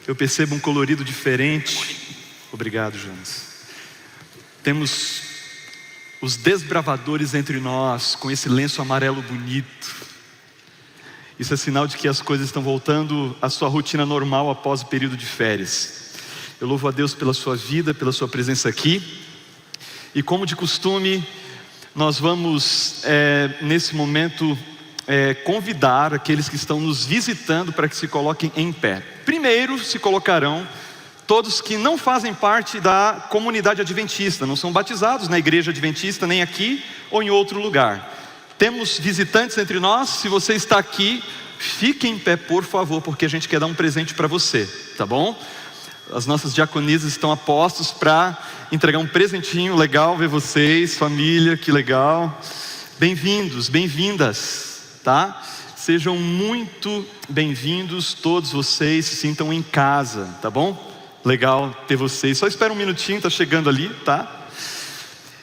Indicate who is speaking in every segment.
Speaker 1: Eu percebo um colorido diferente. Obrigado, Jonas. Temos os desbravadores entre nós, com esse lenço amarelo bonito. Isso é sinal de que as coisas estão voltando à sua rotina normal após o período de férias. Eu louvo a Deus pela sua vida, pela sua presença aqui. E como de costume, nós vamos nesse momento convidar aqueles que estão nos visitando para que se coloquem em pé. Primeiro se colocarão todos que não fazem parte da comunidade adventista, não são batizados na igreja adventista, nem aqui ou em outro lugar. Temos visitantes entre nós. Se você está aqui, fique em pé, por favor, porque a gente quer dar um presente para você, tá bom? As nossas diaconisas estão a postos para entregar um presentinho. Legal ver vocês, família, que legal. Bem-vindos, bem-vindas, tá? Sejam muito bem-vindos, todos vocês se sintam em casa, tá bom? Legal ter vocês. Só espera um minutinho, tá chegando ali, tá?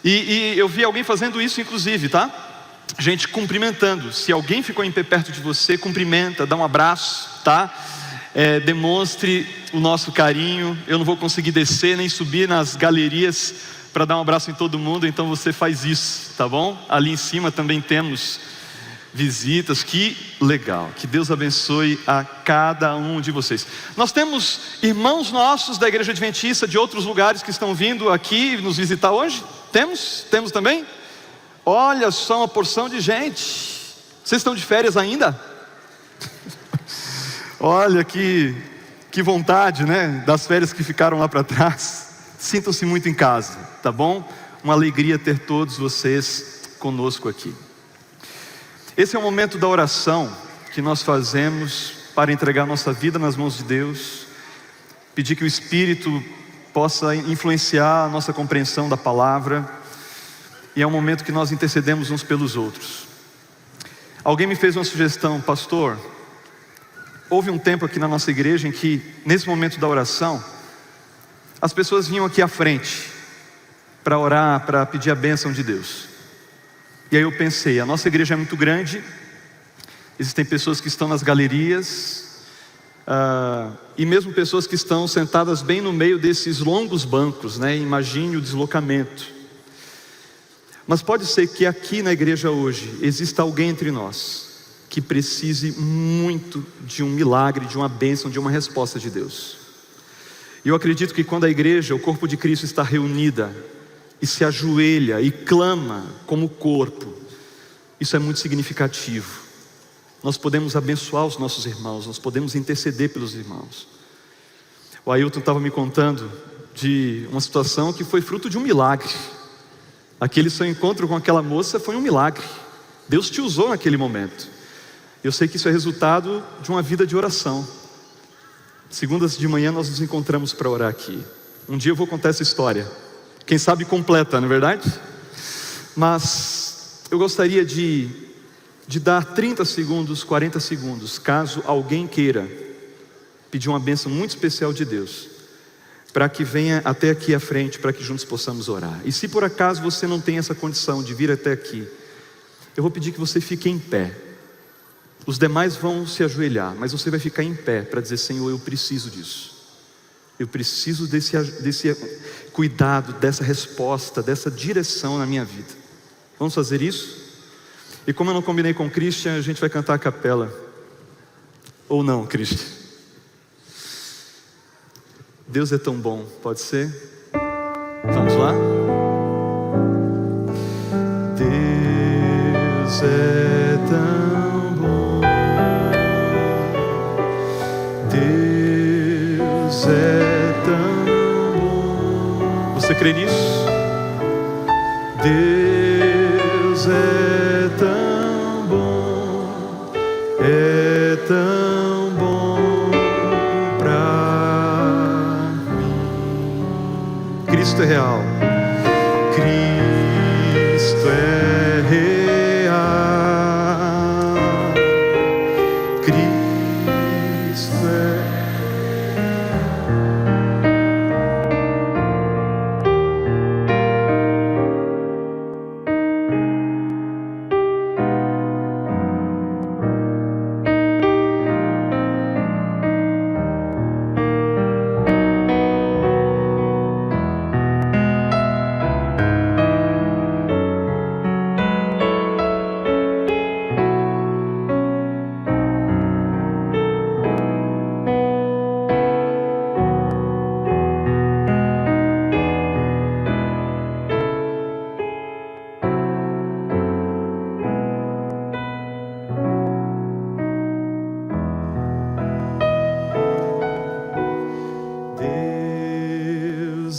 Speaker 1: E eu vi alguém fazendo isso inclusive, tá? Gente cumprimentando. Se alguém ficou em pé perto de você, cumprimenta, dá um abraço, tá? Demonstre o nosso carinho. Eu não vou conseguir descer nem subir nas galerias para dar um abraço em todo mundo, então você faz isso, tá bom? Ali em cima também temos visitas. Que legal, que Deus abençoe a cada um de vocês. Nós temos irmãos nossos da igreja adventista de outros lugares que estão vindo aqui nos visitar hoje? Temos também? Olha só, uma porção de gente. Vocês estão de férias ainda? Olha que vontade, né? Das férias que ficaram lá para trás. Sintam-se muito em casa, tá bom? Uma alegria ter todos vocês conosco aqui. Esse é o momento da oração que nós fazemos para entregar nossa vida nas mãos de Deus, pedir que o Espírito possa influenciar a nossa compreensão da palavra, e é um momento que nós intercedemos uns pelos outros. Alguém me fez uma sugestão: pastor, houve um tempo aqui na nossa igreja em que, nesse momento da oração, as pessoas vinham aqui à frente para orar, para pedir a bênção de Deus. E aí eu pensei, a nossa igreja é muito grande, existem pessoas que estão nas galerias, e mesmo pessoas que estão sentadas bem no meio desses longos bancos, né? Imagine o deslocamento. Mas pode ser que aqui na igreja hoje exista alguém entre nós que precise muito de um milagre, de uma bênção, de uma resposta de Deus. E eu acredito que quando a igreja, o corpo de Cristo, está reunida e se ajoelha e clama como corpo, isso é muito significativo. Nós podemos abençoar os nossos irmãos, nós podemos interceder pelos irmãos. O Ailton estava me contando de uma situação que foi fruto de um milagre. Aquele seu encontro com aquela moça foi um milagre. Deus te usou naquele momento. Eu sei que isso é resultado de uma vida de oração. Segundas de manhã nós nos encontramos para orar aqui. Um dia eu vou contar essa história, quem sabe completa, não é verdade? Mas eu gostaria de dar 30 segundos, 40 segundos, caso alguém queira pedir uma bênção muito especial de Deus, para que venha até aqui à frente, para que juntos possamos orar. E se por acaso você não tem essa condição de vir até aqui, eu vou pedir que você fique em pé. Os demais vão se ajoelhar, mas você vai ficar em pé para dizer: Senhor, eu preciso disso. Eu preciso desse cuidado, dessa resposta, dessa direção na minha vida. Vamos fazer isso? E como eu não combinei com o Christian, a gente vai cantar a capela. Ou não, Christian? Deus é tão bom, pode ser? Vamos lá? Deus é tão bom, Deus é tão bom. Você crê nisso? Deus é tão bom, é tão bom pra mim. Cristo é real. Cristo é real. Cristo é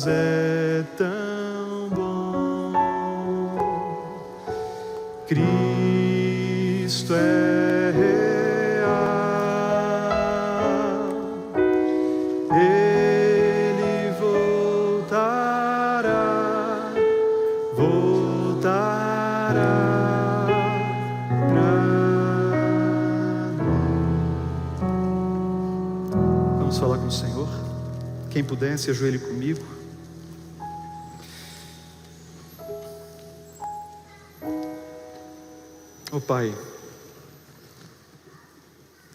Speaker 1: é tão bom. Cristo é real. Ele voltará pra mim. Vamos falar com o Senhor? Quem puder, se ajoelhe comigo. Oh Pai,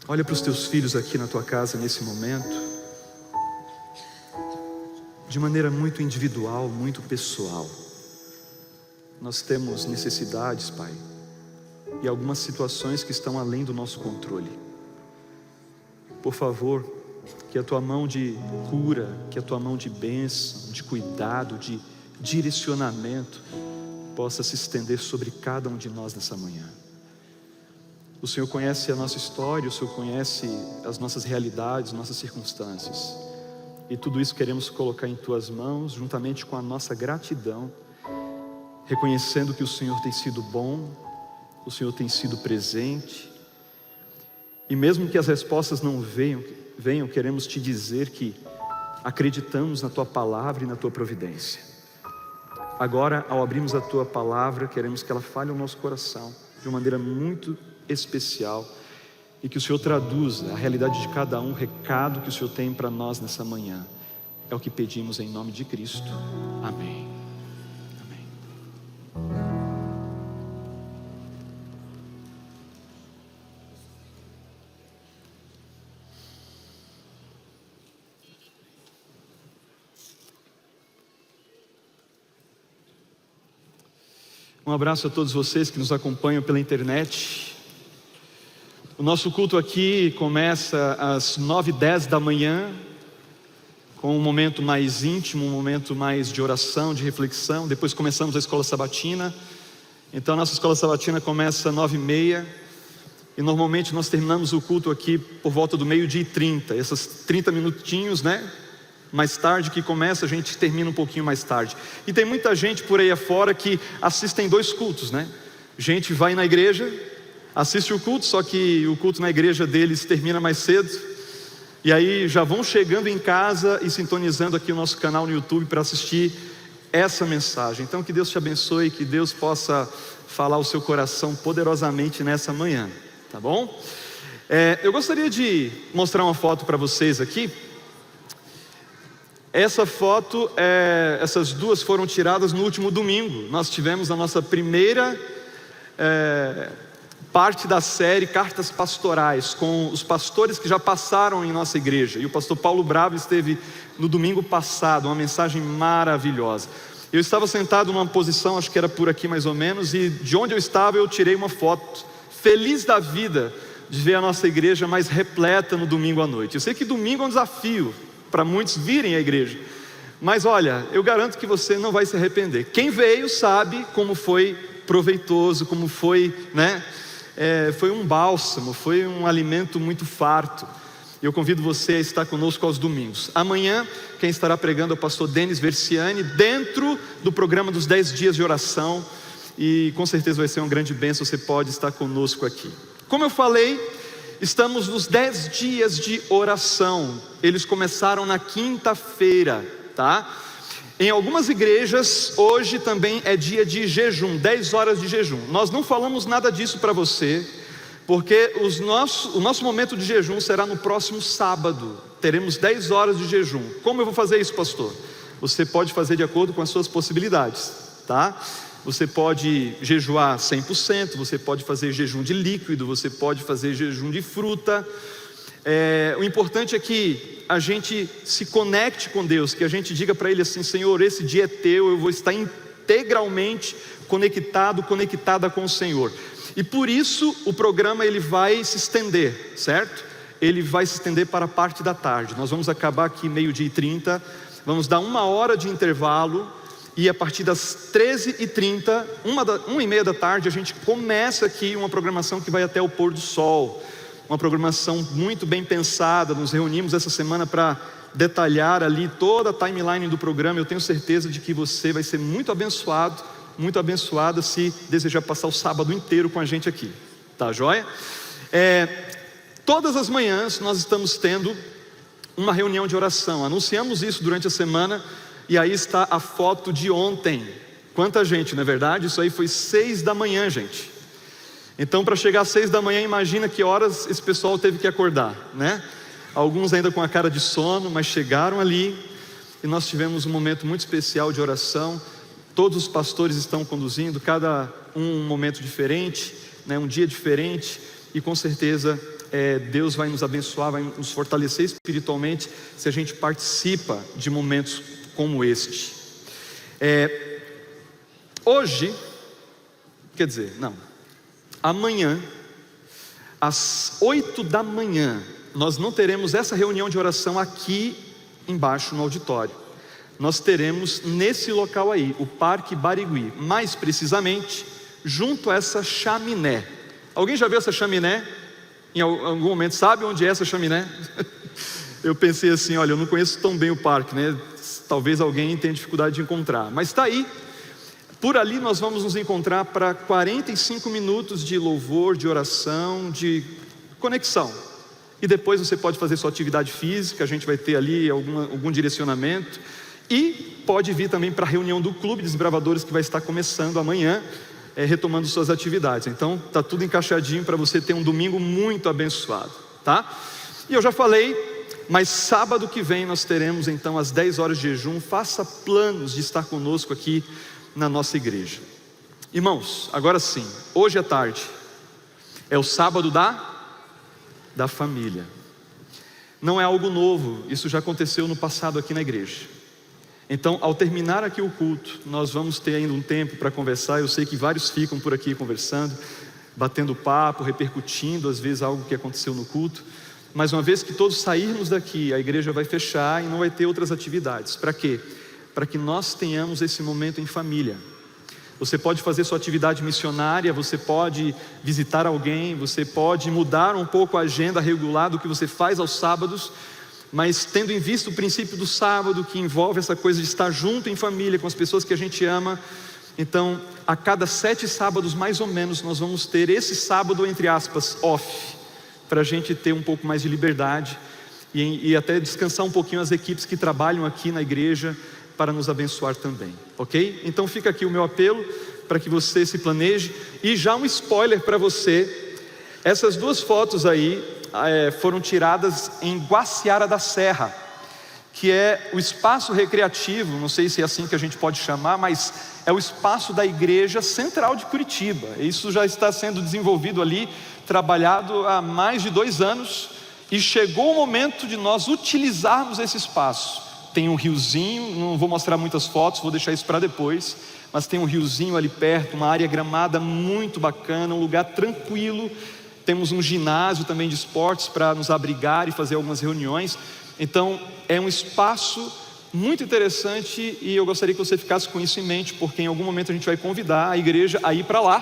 Speaker 1: olha para os teus filhos aqui na tua casa nesse momento, de maneira muito individual, muito pessoal. Nós temos necessidades, Pai, e algumas situações que estão além do nosso controle. Por favor, que a tua mão de cura, que a tua mão de bênção, de cuidado, de direcionamento possa se estender sobre cada um de nós nessa manhã. O Senhor conhece a nossa história, o Senhor conhece as nossas realidades, nossas circunstâncias, e tudo isso queremos colocar em tuas mãos, juntamente com a nossa gratidão, reconhecendo que o Senhor tem sido bom, o Senhor tem sido presente, e mesmo que as respostas não venham, queremos te dizer que acreditamos na tua palavra e na tua providência. Agora, ao abrirmos a tua palavra, queremos que ela fale ao nosso coração de uma maneira muito especial, e que o Senhor traduza a realidade de cada um, o recado que o Senhor tem para nós nessa manhã. É o que pedimos em nome de Cristo. Amém. Amém. Um abraço a todos vocês que nos acompanham pela internet. O nosso culto aqui começa às 9h10 da manhã, com um momento mais íntimo, um momento mais de oração, de reflexão. Depois começamos a escola sabatina. Então a nossa escola sabatina começa às 9h30, e normalmente nós terminamos o culto aqui por volta do 12h30. Esses 30 minutinhos, né? Mais tarde que começa, a gente termina um pouquinho mais tarde. E tem muita gente por aí afora que assistem 2 cultos, né? Gente vai na igreja, assiste o culto, só que o culto na igreja deles termina mais cedo, e aí já vão chegando em casa e sintonizando aqui o nosso canal no YouTube para assistir essa mensagem. Então que Deus te abençoe, que Deus possa falar ao seu coração poderosamente nessa manhã, tá bom? Eu gostaria de mostrar uma foto para vocês aqui. Essa foto, essas duas foram tiradas no último domingo. Nós tivemos a nossa primeira parte da série Cartas Pastorais, com os pastores que já passaram em nossa igreja. E o pastor Paulo Bravo esteve no domingo passado, uma mensagem maravilhosa. Eu estava sentado numa posição, acho que era por aqui mais ou menos, e de onde eu estava eu tirei uma foto, feliz da vida, de ver a nossa igreja mais repleta no domingo à noite. Eu sei que domingo é um desafio para muitos virem à igreja, mas olha, eu garanto que você não vai se arrepender. Quem veio sabe como foi proveitoso, como foi, né? Foi um bálsamo, foi um alimento muito farto. Eu convido você a estar conosco aos domingos. Amanhã, quem estará pregando é o pastor Denis Versiani, dentro do programa dos 10 dias de oração, e com certeza vai ser uma grande bênção, você pode estar conosco aqui. Como eu falei, estamos nos 10 dias de oração. Eles começaram na quinta-feira, tá? Em algumas igrejas, hoje também é dia de jejum, 10 horas de jejum. Nós não falamos nada disso para você, porque o nosso momento de jejum será no próximo sábado. Teremos 10 horas de jejum. Como eu vou fazer isso, pastor? Você pode fazer de acordo com as suas possibilidades, tá? Você pode jejuar 100%, você pode fazer jejum de líquido, você pode fazer jejum de fruta. O importante é que a gente se conecte com Deus, que a gente diga para Ele assim: Senhor, esse dia é teu, eu vou estar integralmente conectada com o Senhor. E por isso o programa ele vai se estender, certo? Ele vai se estender para a parte da tarde. Nós vamos acabar aqui 12h30, vamos dar 1 hora de intervalo, e a partir das 13h30, 1h30 da tarde, a gente começa aqui uma programação que vai até o pôr do sol, uma programação muito bem pensada. Nos reunimos essa semana para detalhar ali toda a timeline do programa. Eu tenho certeza de que você vai ser muito abençoado, muito abençoada se desejar passar o sábado inteiro com a gente aqui, tá joia? Todas as manhãs nós estamos tendo uma reunião de oração. Anunciamos isso durante a semana e aí está a foto de ontem. Quanta gente, não é verdade? Isso aí foi 6 da manhã, gente. Então, para chegar às 6 da manhã, imagina que horas esse pessoal teve que acordar, né? Alguns ainda com a cara de sono, mas chegaram ali e nós tivemos um momento muito especial de oração. Todos os pastores estão conduzindo, cada um momento diferente, né? Um dia diferente, e com certeza Deus vai nos abençoar, vai nos fortalecer espiritualmente se a gente participa de momentos como este. Hoje, quer dizer, não, amanhã, às 8 da manhã, nós não teremos essa reunião de oração aqui embaixo no auditório. Nós teremos nesse local aí, o Parque Barigui, mais precisamente, junto a essa chaminé. Alguém já viu essa chaminé? Em algum momento sabe onde é essa chaminé? Eu pensei assim, olha, eu não conheço tão bem o parque, né? Talvez alguém tenha dificuldade de encontrar, mas está aí. Por ali nós vamos nos encontrar para 45 minutos de louvor, de oração, de conexão. E depois você pode fazer sua atividade física, a gente vai ter ali algum direcionamento. E pode vir também para a reunião do Clube de Desbravadores, que vai estar começando amanhã, retomando suas atividades. Então está tudo encaixadinho para você ter um domingo muito abençoado, tá? E eu já falei, mas sábado que vem nós teremos então às 10 horas de jejum. Faça planos de estar conosco aqui na nossa igreja. Irmãos, agora sim, hoje à tarde é o sábado da família. Não é algo novo, isso já aconteceu no passado aqui na igreja. Então, ao terminar aqui o culto, nós vamos ter ainda um tempo para conversar. Eu sei que vários ficam por aqui conversando, batendo papo, repercutindo às vezes algo que aconteceu no culto. Mas uma vez que todos sairmos daqui, a igreja vai fechar e não vai ter outras atividades. Para quê? Para que nós tenhamos esse momento em família. Você pode fazer sua atividade missionária, você pode visitar alguém, você pode mudar um pouco a agenda regular do que você faz aos sábados, mas tendo em vista o princípio do sábado, que envolve essa coisa de estar junto em família, com as pessoas que a gente ama, então a cada 7 sábados mais ou menos nós vamos ter esse sábado, entre aspas, off, para a gente ter um pouco mais de liberdade e até descansar um pouquinho as equipes que trabalham aqui na igreja para nos abençoar também, ok? Então fica aqui o meu apelo para que você se planeje. E já um spoiler para você: essas 2 fotos aí foram tiradas em Guaciara da Serra, que é o espaço recreativo, não sei se é assim que a gente pode chamar, mas é o espaço da igreja central de Curitiba. Isso já está sendo desenvolvido ali, trabalhado há mais de 2 anos, e chegou o momento de nós utilizarmos esse espaço. Tem um riozinho, não vou mostrar muitas fotos, vou deixar isso para depois, mas tem um riozinho ali perto, uma área gramada muito bacana, um lugar tranquilo. Temos um ginásio também de esportes para nos abrigar e fazer algumas reuniões. Então é um espaço muito interessante e eu gostaria que você ficasse com isso em mente, porque em algum momento a gente vai convidar a igreja a ir para lá,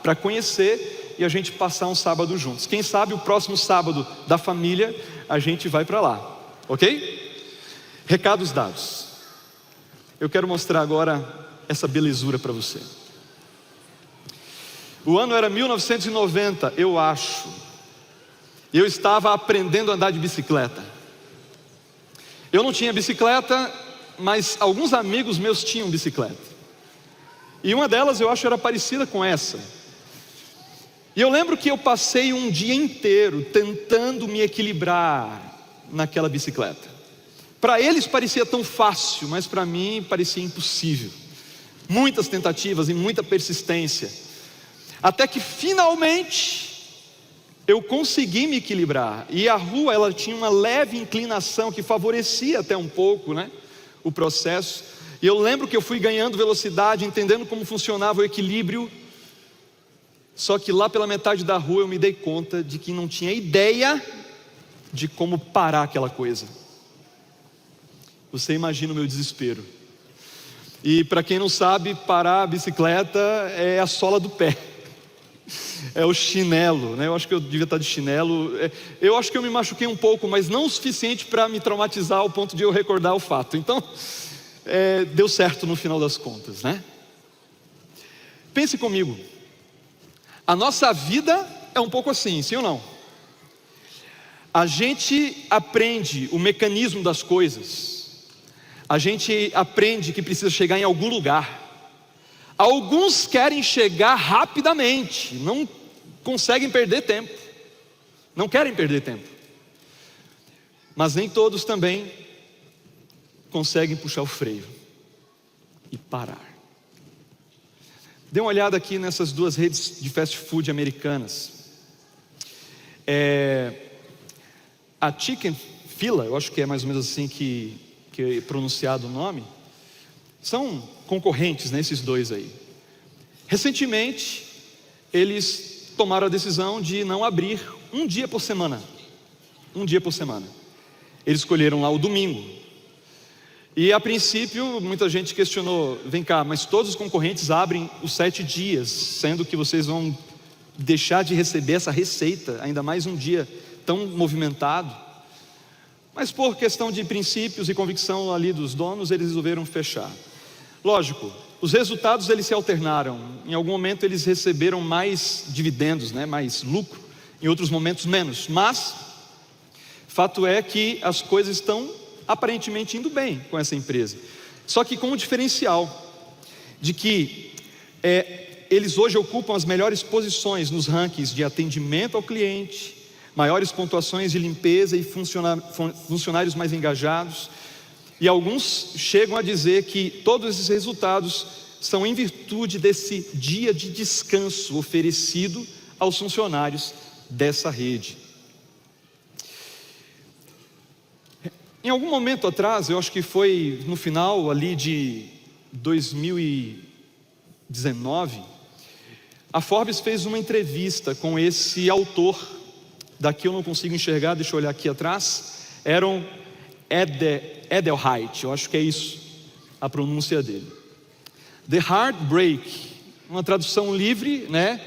Speaker 1: para conhecer e a gente passar um sábado juntos. Quem sabe o próximo sábado da família a gente vai para lá, ok? Recados dados. Eu quero mostrar agora essa belezura para você. O ano era 1990, eu acho. Eu estava aprendendo a andar de bicicleta. Eu não tinha bicicleta, mas alguns amigos meus tinham bicicleta. E uma delas eu acho era parecida com essa. E eu lembro que eu passei um dia inteiro tentando me equilibrar naquela bicicleta. Para eles parecia tão fácil, mas para mim parecia impossível. Muitas tentativas e muita persistência. Até que finalmente eu consegui me equilibrar. E a rua ela tinha uma leve inclinação que favorecia até um pouco, né, o processo. E eu lembro que eu fui ganhando velocidade, entendendo como funcionava o equilíbrio. Só que lá pela metade da rua eu me dei conta de que não tinha ideia de como parar aquela coisa. Você imagina o meu desespero. E para quem não sabe, parar a bicicleta é a sola do pé. É o chinelo, né? Eu acho que eu devia estar de chinelo. Eu acho que eu me machuquei um pouco, mas não o suficiente para me traumatizar ao ponto de eu recordar o fato. Então, deu certo no final das contas, né? Pense comigo. A nossa vida é um pouco assim, sim ou não? A gente aprende o mecanismo das coisas. A gente aprende que precisa chegar em algum lugar. Alguns querem chegar rapidamente, não conseguem perder tempo, não querem perder tempo, mas nem todos também conseguem puxar o freio e parar. Dê uma olhada aqui nessas duas redes de fast food americanas. A Chicken Fila, eu acho que é mais ou menos assim que é pronunciado o nome, são concorrentes, né, esses dois aí. Recentemente, eles tomaram a decisão de não abrir um dia por semana. Um dia por semana. Eles escolheram lá o domingo. E a princípio, muita gente questionou: vem cá, mas todos os concorrentes abrem os 7 dias, sendo que vocês vão deixar de receber essa receita, ainda mais um dia tão movimentado. Mas por questão de princípios e convicção ali dos donos, eles resolveram fechar. Lógico, os resultados eles se alternaram. Em algum momento eles receberam mais dividendos, né, mais lucro, em outros momentos menos. Mas fato é que as coisas estão aparentemente indo bem com essa empresa. Só que com o diferencial de que eles hoje ocupam as melhores posições nos rankings de atendimento ao cliente, maiores pontuações de limpeza e funcionários mais engajados. E alguns chegam a dizer que todos esses resultados são em virtude desse dia de descanso oferecido aos funcionários dessa rede. Em algum momento atrás, eu acho que foi no final ali de 2019, a Forbes fez uma entrevista com esse autor. Daqui eu não consigo enxergar, deixa eu olhar aqui atrás. Aaron Edelheit, eu acho que é isso a pronúncia dele. The Heartbreak, uma tradução livre, né?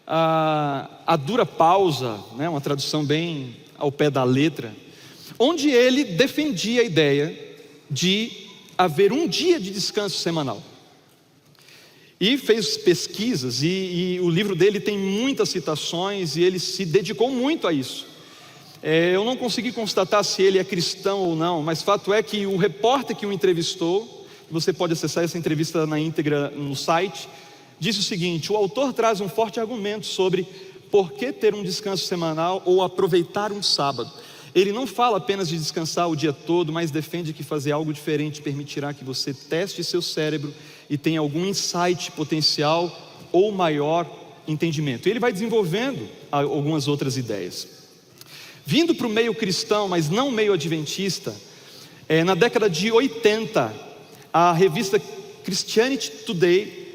Speaker 1: A dura pausa, né? Uma tradução bem ao pé da letra, onde ele defendia a ideia de haver um dia de descanso semanal. E fez pesquisas, e o livro dele tem muitas citações, e ele se dedicou muito a isso. Eu não consegui constatar se ele é cristão ou não, mas fato é que o repórter que o entrevistou, você pode acessar essa entrevista na íntegra no site, disse o seguinte: o autor traz um forte argumento sobre por que ter um descanso semanal ou aproveitar um sábado. Ele não fala apenas de descansar o dia todo, mas defende que fazer algo diferente permitirá que você teste seu cérebro e tenha algum insight potencial ou maior entendimento. Ele vai desenvolvendo algumas outras ideias. Vindo para o meio cristão, mas não meio adventista, na década de 80, a revista Christianity Today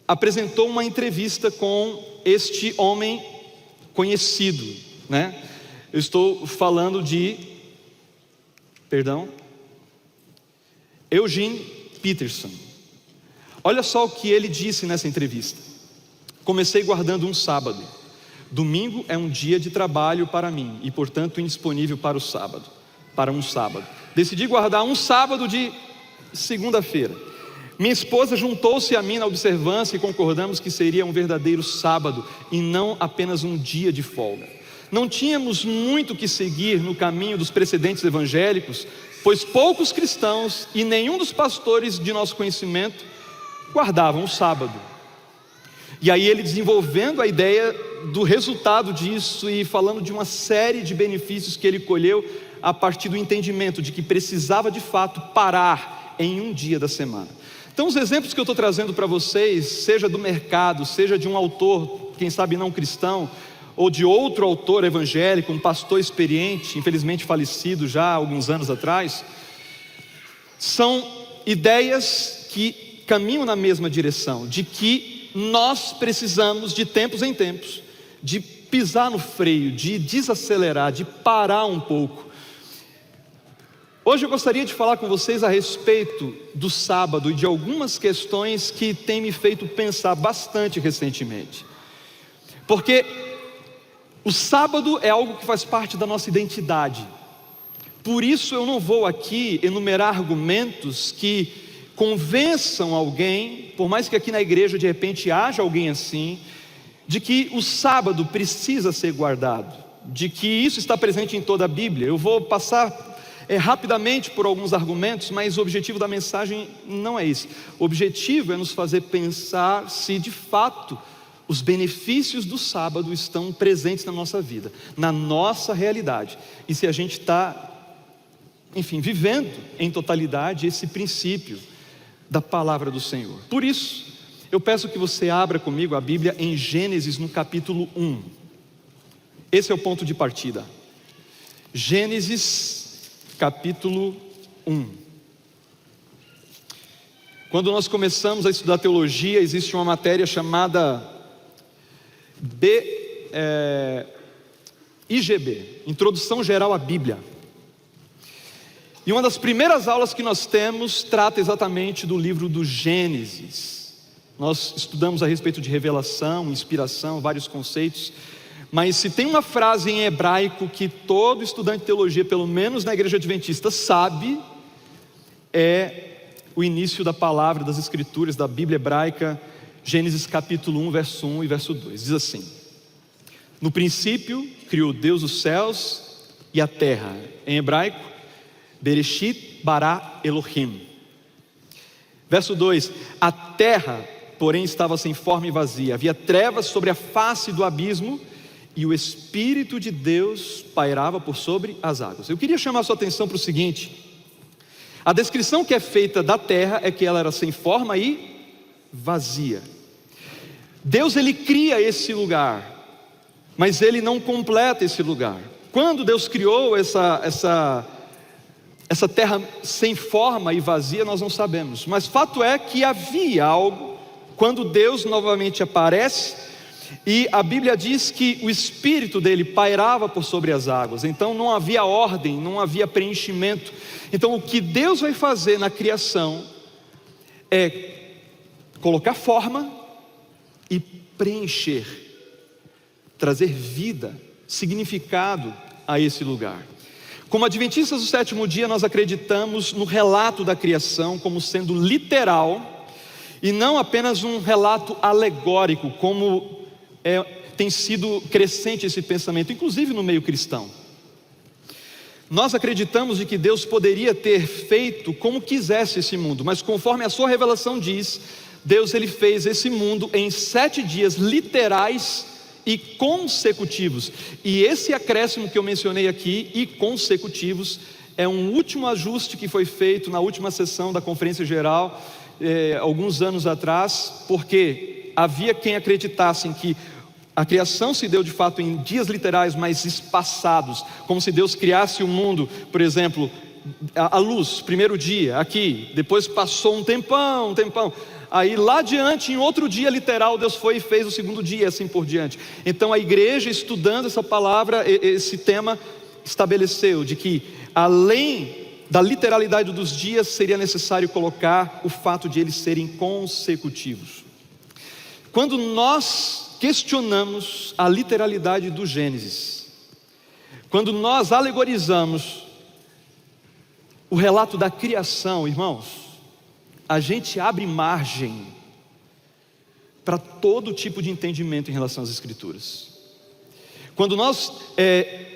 Speaker 1: apresentou uma entrevista com este homem conhecido, né? Eu estou falando de, Eugene Peterson. Olha só o que ele disse nessa entrevista: comecei guardando um sábado. Domingo é um dia de trabalho para mim e, portanto, indisponível para um sábado. Decidi guardar um sábado de segunda-feira. Minha esposa juntou-se a mim na observância e concordamos que seria um verdadeiro sábado e não apenas um dia de folga. Não tínhamos muito que seguir no caminho dos precedentes evangélicos, pois poucos cristãos e nenhum dos pastores de nosso conhecimento guardavam o sábado. E aí ele desenvolvendo a ideia do resultado disso e falando de uma série de benefícios que ele colheu a partir do entendimento de que precisava de fato parar em um dia da semana. Então os exemplos que eu estou trazendo para vocês, seja do mercado, seja de um autor, quem sabe não cristão, ou de outro autor evangélico, um pastor experiente, infelizmente falecido já há alguns anos atrás, são ideias que caminham na mesma direção, de que nós precisamos de tempos em tempos, de pisar no freio, de desacelerar, de parar um pouco. Hoje eu gostaria de falar com vocês a respeito do sábado e de algumas questões que têm me feito pensar bastante recentemente. Porque o sábado é algo que faz parte da nossa identidade. Por isso eu não vou aqui enumerar argumentos que convençam alguém, por mais que aqui na igreja de repente haja alguém assim, de que o sábado precisa ser guardado, de que isso está presente em toda a Bíblia. Eu vou passar rapidamente por alguns argumentos, mas o objetivo da mensagem não é esse. O objetivo é nos fazer pensar se de fato os benefícios do sábado estão presentes na nossa vida, na nossa realidade, e se a gente está, enfim, vivendo em totalidade esse princípio da palavra do Senhor. Por isso, eu peço que você abra comigo a Bíblia em Gênesis no capítulo 1. Esse é o ponto de partida. Gênesis capítulo 1. Quando nós começamos a estudar teologia, existe uma matéria chamada IGB, Introdução Geral à Bíblia. E uma das primeiras aulas que nós temos trata exatamente do livro do Gênesis. Nós estudamos a respeito de revelação, inspiração, vários conceitos. Mas se tem uma frase em hebraico que todo estudante de teologia, pelo menos na igreja adventista, sabe, é o início da palavra das escrituras, da Bíblia hebraica, Gênesis capítulo 1, verso 1 e verso 2. Diz assim: no princípio criou Deus os céus e a terra. Em hebraico, Bereshit bara Elohim. Verso 2: a terra, porém, estava sem forma e vazia, havia trevas sobre a face do abismo, e o Espírito de Deus pairava por sobre as águas. Eu queria chamar a sua atenção para o seguinte: a descrição que é feita da terra é que ela era sem forma e vazia. Deus, ele cria esse lugar, mas ele não completa esse lugar. Quando Deus criou essa terra sem forma e vazia, nós não sabemos, mas fato é que havia algo. Quando Deus novamente aparece, e a Bíblia diz que o Espírito dele pairava por sobre as águas, então não havia ordem, não havia preenchimento. Então o que Deus vai fazer na criação é colocar forma e preencher, trazer vida, significado a esse lugar. Como adventistas do sétimo dia, nós acreditamos no relato da criação como sendo literal e não apenas um relato alegórico, como tem sido crescente esse pensamento, inclusive no meio cristão. Nós acreditamos de que Deus poderia ter feito como quisesse esse mundo, mas conforme a sua revelação diz, Deus, ele fez esse mundo em 7 dias literais e consecutivos. E esse acréscimo que eu mencionei aqui, e consecutivos, é um último ajuste que foi feito na última sessão da Conferência Geral, alguns anos atrás, porque havia quem acreditasse em que a criação se deu de fato em dias literais, mas espaçados, como se Deus criasse o mundo, por exemplo, a luz, primeiro dia, aqui, depois passou um tempão, aí lá adiante, em outro dia literal, Deus foi e fez o segundo dia, assim por diante. Então a igreja, estudando essa palavra, esse tema, estabeleceu de que além da literalidade dos dias, seria necessário colocar o fato de eles serem consecutivos. Quando nós questionamos a literalidade do Gênesis, quando nós alegorizamos o relato da criação, irmãos, a gente abre margem para todo tipo de entendimento em relação às Escrituras. Quando nós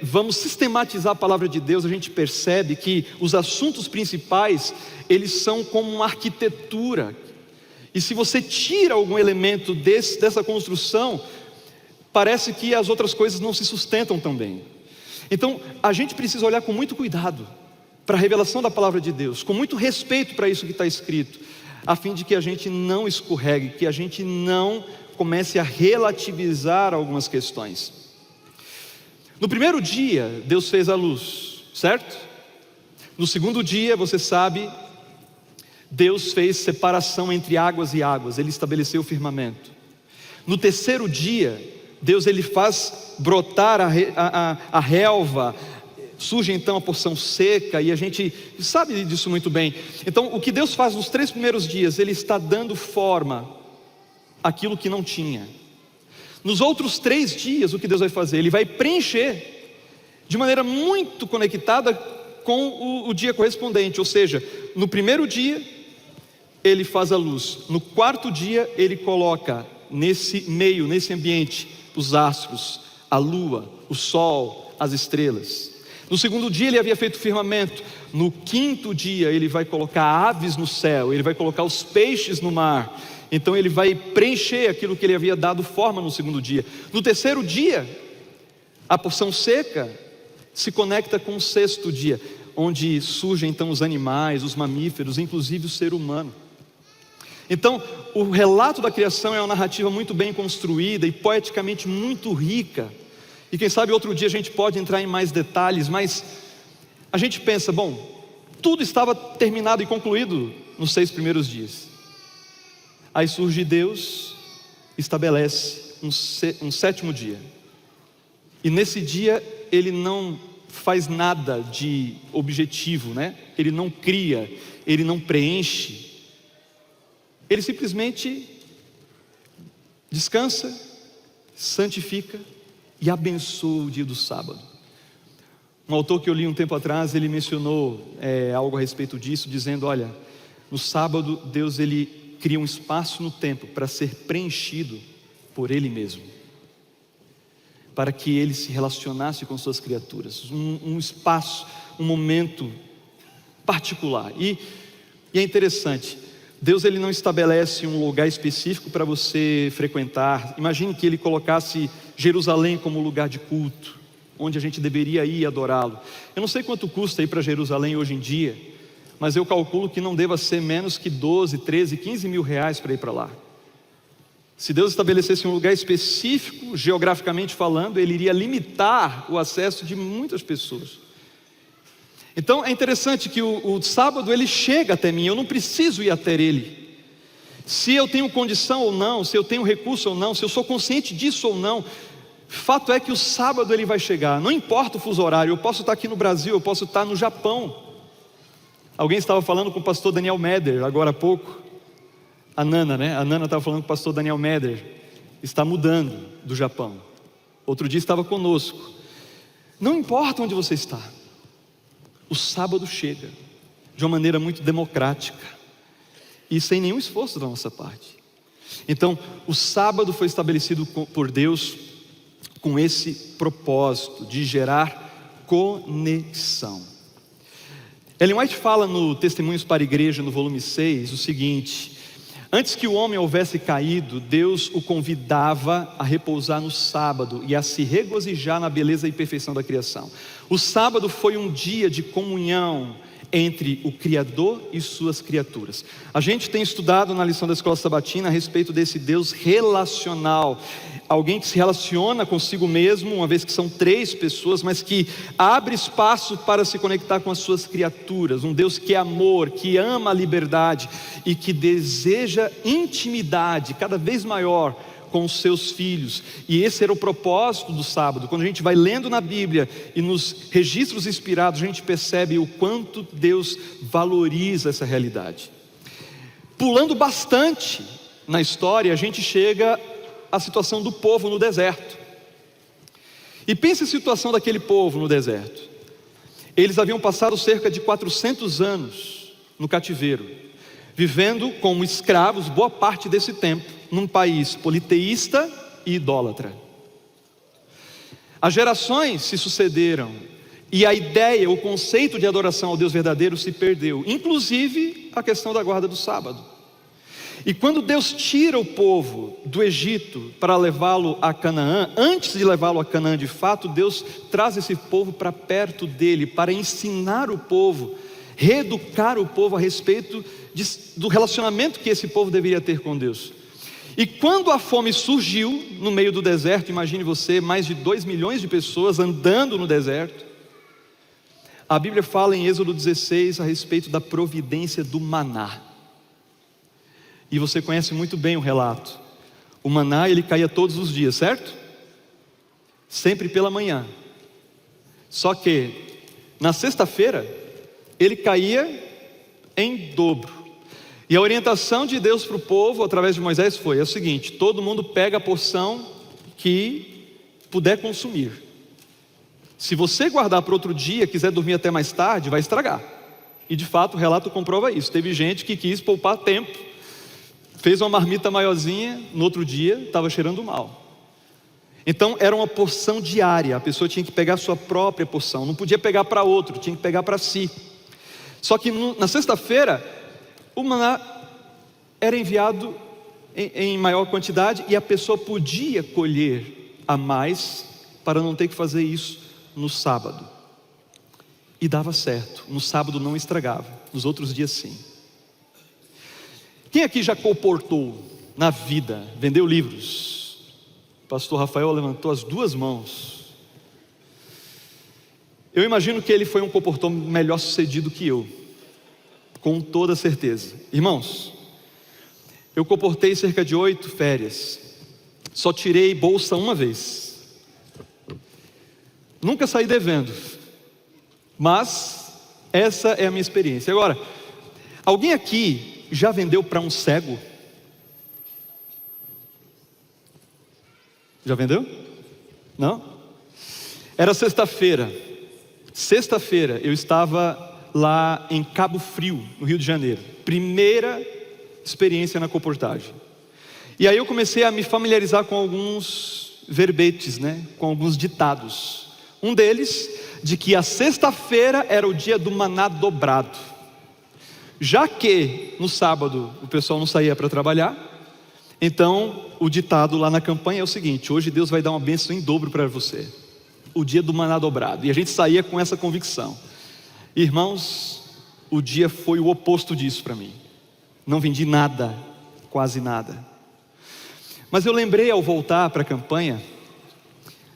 Speaker 1: vamos sistematizar a palavra de Deus, a gente percebe que os assuntos principais, eles são como uma arquitetura, e se você tira algum elemento dessa construção, parece que as outras coisas não se sustentam também. Então a gente precisa olhar com muito cuidado para a revelação da palavra de Deus, com muito respeito para isso que está escrito, a fim de que a gente não escorregue, que a gente não comece a relativizar algumas questões. No primeiro dia, Deus fez a luz, certo? No segundo dia, você sabe, Deus fez separação entre águas e águas, Ele estabeleceu o firmamento. No terceiro dia, Deus, Ele faz brotar a relva, surge então a porção seca, e a gente sabe disso muito bem. Então o que Deus faz nos 3 primeiros dias, Ele está dando forma àquilo que não tinha. Nos outros 3 dias, o que Deus vai fazer? Ele vai preencher de maneira muito conectada com o dia correspondente. Ou seja, no primeiro dia, Ele faz a luz. No 4º dia, Ele coloca nesse meio, nesse ambiente, os astros, a lua, o sol, as estrelas. No 2º dia Ele havia feito o firmamento. No 5º dia Ele vai colocar aves no céu, Ele vai colocar os peixes no mar. Então Ele vai preencher aquilo que Ele havia dado forma no 2º dia. No 3º dia, a porção seca se conecta com o 6º dia, onde surgem então os animais, os mamíferos, inclusive o ser humano. Então, o relato da criação é uma narrativa muito bem construída e poeticamente muito rica. E quem sabe outro dia a gente pode entrar em mais detalhes, mas a gente pensa, bom, tudo estava terminado e concluído nos 6 primeiros dias. Aí surge Deus, estabelece um 7º dia. E nesse dia Ele não faz nada de objetivo, né? Ele não cria, Ele não preenche. Ele simplesmente descansa, santifica e abençoa o dia do sábado. Um autor que eu li um tempo atrás, ele mencionou algo a respeito disso, dizendo, olha, no sábado Deus ele cria um espaço no tempo para ser preenchido por Ele mesmo, para que Ele se relacionasse com suas criaturas, um espaço, um momento particular. E é interessante, Deus ele não estabelece um lugar específico para você frequentar. Imagine que Ele colocasse Jerusalém como lugar de culto, onde a gente deveria ir adorá-lo. Eu não sei quanto custa ir para Jerusalém hoje em dia, mas eu calculo que não deva ser menos que 12, 13, 15 mil reais para ir para lá. Se Deus estabelecesse um lugar específico, geograficamente falando, Ele iria limitar o acesso de muitas pessoas. Então é interessante que o sábado ele chega até mim, eu não preciso ir até Ele. Se eu tenho condição ou não, se eu tenho recurso ou não, se eu sou consciente disso ou não, fato é que o sábado ele vai chegar, não importa o fuso horário, eu posso estar aqui no Brasil, eu posso estar no Japão. Alguém estava falando com o pastor Daniel Meder agora há pouco, a Nana, né? A Nana estava falando com o pastor Daniel Meder, está mudando do Japão. Outro dia estava conosco. Não importa onde você está, o sábado chega de uma maneira muito democrática e sem nenhum esforço da nossa parte. Então, o sábado foi estabelecido por Deus com esse propósito de gerar conexão. Ellen White fala no Testemunhos para a Igreja, no volume 6, o seguinte: antes que o homem houvesse caído, Deus o convidava a repousar no sábado e a se regozijar na beleza e perfeição da criação. O sábado foi um dia de comunhão entre o Criador e suas criaturas. A gente tem estudado na lição da Escola Sabatina a respeito desse Deus relacional, alguém que se relaciona consigo mesmo, uma vez que são 3 pessoas, mas que abre espaço para se conectar com as suas criaturas, um Deus que é amor, que ama a liberdade e que deseja intimidade cada vez maior com os seus filhos. E esse era o propósito do sábado. Quando a gente vai lendo na Bíblia e nos registros inspirados, a gente percebe o quanto Deus valoriza essa realidade. Pulando bastante na história, a gente chega à situação do povo no deserto. E pense a situação daquele povo no deserto. Eles haviam passado cerca de 400 anos no cativeiro, vivendo como escravos boa parte desse tempo, num país politeísta e idólatra. As gerações se sucederam e a ideia, o conceito de adoração ao Deus verdadeiro se perdeu, inclusive a questão da guarda do sábado. E quando Deus tira o povo do Egito para levá-lo a Canaã, antes de levá-lo a Canaã de fato, Deus traz esse povo para perto dele, para ensinar o povo, reeducar o povo a respeito do relacionamento que esse povo deveria ter com Deus. E quando a fome surgiu no meio do deserto, imagine você, mais de 2 milhões de pessoas andando no deserto. A Bíblia fala em Êxodo 16 a respeito da providência do maná. E você conhece muito bem o relato. O maná ele caía todos os dias, certo? Sempre pela manhã. Só que na sexta-feira ele caía em dobro. E a orientação de Deus para o povo, através de Moisés, foi o seguinte: todo mundo pega a porção que puder consumir. Se você guardar para outro dia, quiser dormir até mais tarde, vai estragar. E de fato o relato comprova isso. Teve gente que quis poupar tempo, fez uma marmita maiorzinha, no outro dia estava cheirando mal. Então era uma porção diária, a pessoa tinha que pegar a sua própria porção, não podia pegar para outro, tinha que pegar para si. Só que na sexta-feira, o maná era enviado em maior quantidade e a pessoa podia colher a mais para não ter que fazer isso no sábado. E dava certo, no sábado não estragava, nos outros dias sim. Quem aqui já comportou na vida, vendeu livros? O pastor Rafael levantou as duas mãos. Eu imagino que ele foi um comportor melhor sucedido que eu, com toda certeza. Irmãos, eu comportei cerca de 8 férias, só tirei bolsa uma vez, nunca saí devendo, mas essa é a minha experiência. Agora, alguém aqui já vendeu para um cego? Já vendeu? Não? Era sexta-feira eu estava lá em Cabo Frio, no Rio de Janeiro, primeira experiência na comportagem. E aí eu comecei a me familiarizar com alguns verbetes, com alguns ditados. Um deles, de que a sexta-feira era o dia do maná dobrado. Já que no sábado o pessoal não saía para trabalhar, então o ditado lá na campanha é o seguinte: hoje Deus vai dar uma bênção em dobro para você, o dia do maná dobrado. E a gente saía com essa convicção. Irmãos, o dia foi o oposto disso para mim. Não vendi nada, quase nada. Mas eu lembrei ao voltar para a campanha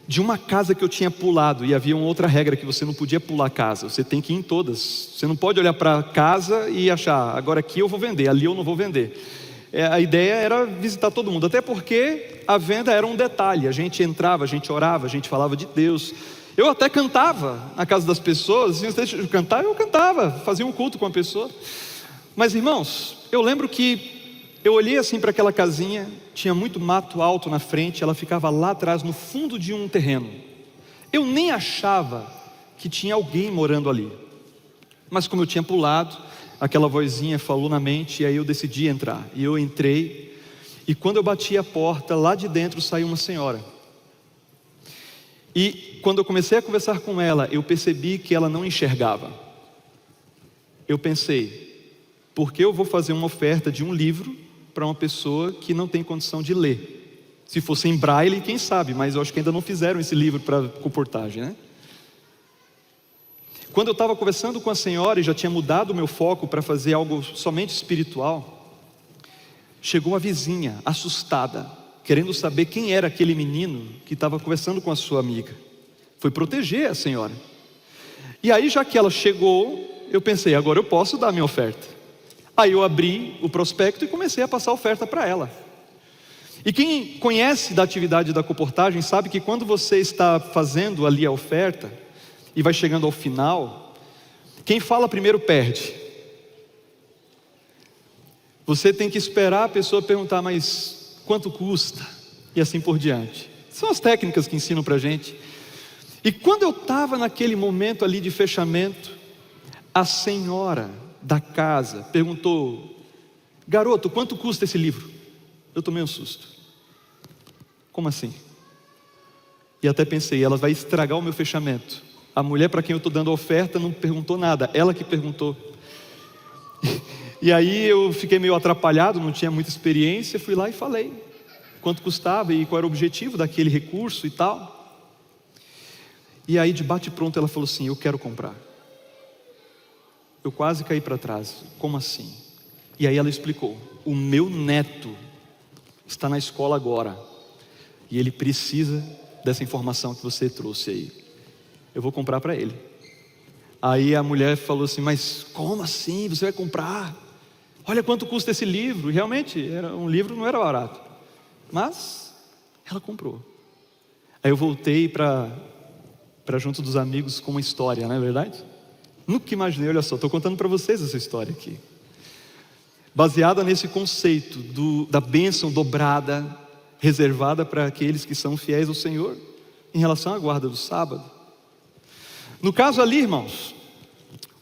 Speaker 1: de uma casa que eu tinha pulado, e havia uma outra regra, que você não podia pular casa, você tem que ir em todas. Você não pode olhar para a casa e achar, agora aqui eu vou vender, ali eu não vou vender. A ideia era visitar todo mundo, até porque a venda era um detalhe. A gente entrava, a gente orava, a gente falava de Deus. Eu até cantava na casa das pessoas, se deixa eu cantar, eu cantava, fazia um culto com a pessoa. Mas irmãos, eu lembro que eu olhei assim para aquela casinha, tinha muito mato alto na frente, ela ficava lá atrás, no fundo de um terreno. Eu nem achava que tinha alguém morando ali, mas como eu tinha pulado, aquela vozinha falou na mente, e aí eu decidi entrar. E eu entrei, e quando eu bati a porta, lá de dentro saiu uma senhora. E quando eu comecei a conversar com ela, eu percebi que ela não enxergava. Eu pensei, por que eu vou fazer uma oferta de um livro para uma pessoa que não tem condição de ler? Se fosse em braille, quem sabe, mas eu acho que ainda não fizeram esse livro para comportagem, Quando eu estava conversando com a senhora e já tinha mudado o meu foco para fazer algo somente espiritual, chegou a vizinha, assustada, querendo saber quem era aquele menino que estava conversando com a sua amiga. Foi proteger a senhora. E aí, já que ela chegou, eu pensei, agora eu posso dar a minha oferta. Aí eu abri o prospecto e comecei a passar a oferta para ela. E quem conhece da atividade da comportagem sabe que quando você está fazendo ali a oferta e vai chegando ao final, quem fala primeiro perde. Você tem que esperar a pessoa perguntar, mas quanto custa? E assim por diante. São as técnicas que ensinam para a gente. E quando eu estava naquele momento ali de fechamento, a senhora da casa perguntou, garoto, quanto custa esse livro? Eu tomei um susto. Como assim? E até pensei, ela vai estragar o meu fechamento. A mulher para quem eu estou dando a oferta não perguntou nada, ela que perguntou. E aí eu fiquei meio atrapalhado, não tinha muita experiência, fui lá e falei quanto custava e qual era o objetivo daquele recurso e tal. E aí de bate pronto ela falou assim, eu quero comprar. Eu quase caí para trás, como assim? E aí ela explicou, o meu neto está na escola agora, e ele precisa dessa informação que você trouxe aí. Eu vou comprar para ele. Aí a mulher falou assim, mas como assim? Você vai comprar? Olha quanto custa esse livro. E realmente, era um livro, não era barato. Mas ela comprou. Aí eu voltei para junto dos amigos com uma história, não é verdade? Nunca imaginei, olha só, estou contando para vocês essa história aqui. Baseada nesse conceito da bênção dobrada, reservada para aqueles que são fiéis ao Senhor, em relação à guarda do sábado. No caso ali, irmãos,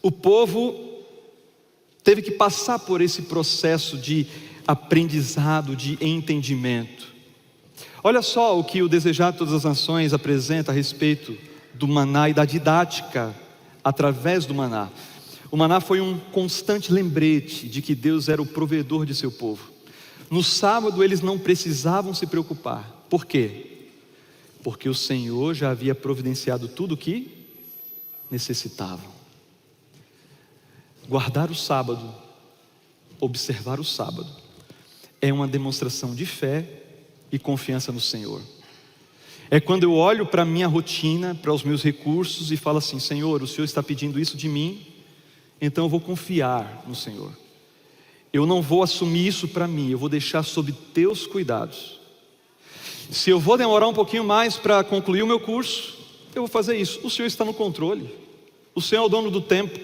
Speaker 1: o povo teve que passar por esse processo de aprendizado, de entendimento. Olha só o que o Desejado de Todas as Nações apresenta a respeito do maná e da didática através do maná. O maná foi um constante lembrete de que Deus era o provedor de seu povo. No sábado eles não precisavam se preocupar. Por quê? Porque o Senhor já havia providenciado tudo o que necessitavam. Guardar o sábado, observar o sábado, é uma demonstração de fé e confiança no Senhor. É quando eu olho para a minha rotina, para os meus recursos e falo assim: Senhor, o Senhor está pedindo isso de mim, então eu vou confiar no Senhor. Eu não vou assumir isso para mim, eu vou deixar sob teus cuidados. Se eu vou demorar um pouquinho mais para concluir o meu curso, eu vou fazer isso. O Senhor está no controle, o Senhor é o dono do tempo.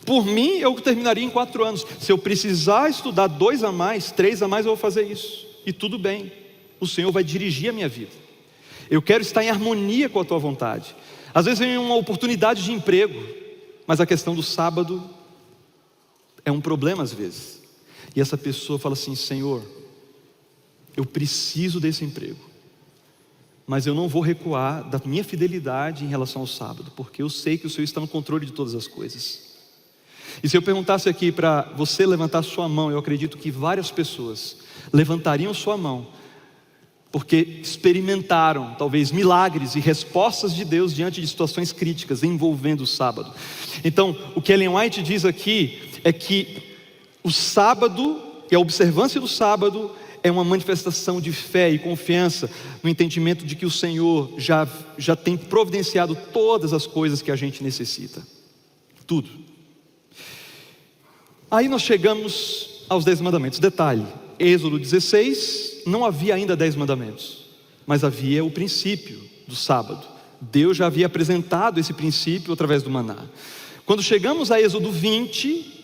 Speaker 1: Por mim, eu terminaria em 4 anos. Se eu precisar estudar 2 a mais, 3 a mais, eu vou fazer isso. E tudo bem, o Senhor vai dirigir a minha vida. Eu quero estar em harmonia com a tua vontade. Às vezes vem uma oportunidade de emprego, mas a questão do sábado é um problema às vezes. E essa pessoa fala assim: Senhor, eu preciso desse emprego, mas eu não vou recuar da minha fidelidade em relação ao sábado, porque eu sei que o Senhor está no controle de todas as coisas. E se eu perguntasse aqui para você levantar sua mão, eu acredito que várias pessoas levantariam sua mão, porque experimentaram talvez milagres e respostas de Deus diante de situações críticas envolvendo o sábado. Então, o que Ellen White diz aqui é que o sábado e a observância do sábado é uma manifestação de fé e confiança no entendimento de que o Senhor já tem providenciado todas as coisas que a gente necessita. Tudo. Aí nós chegamos aos 10 mandamentos. Detalhe, Êxodo 16, não havia ainda 10 mandamentos, mas havia o princípio do sábado. Deus já havia apresentado esse princípio através do maná. Quando chegamos a Êxodo 20,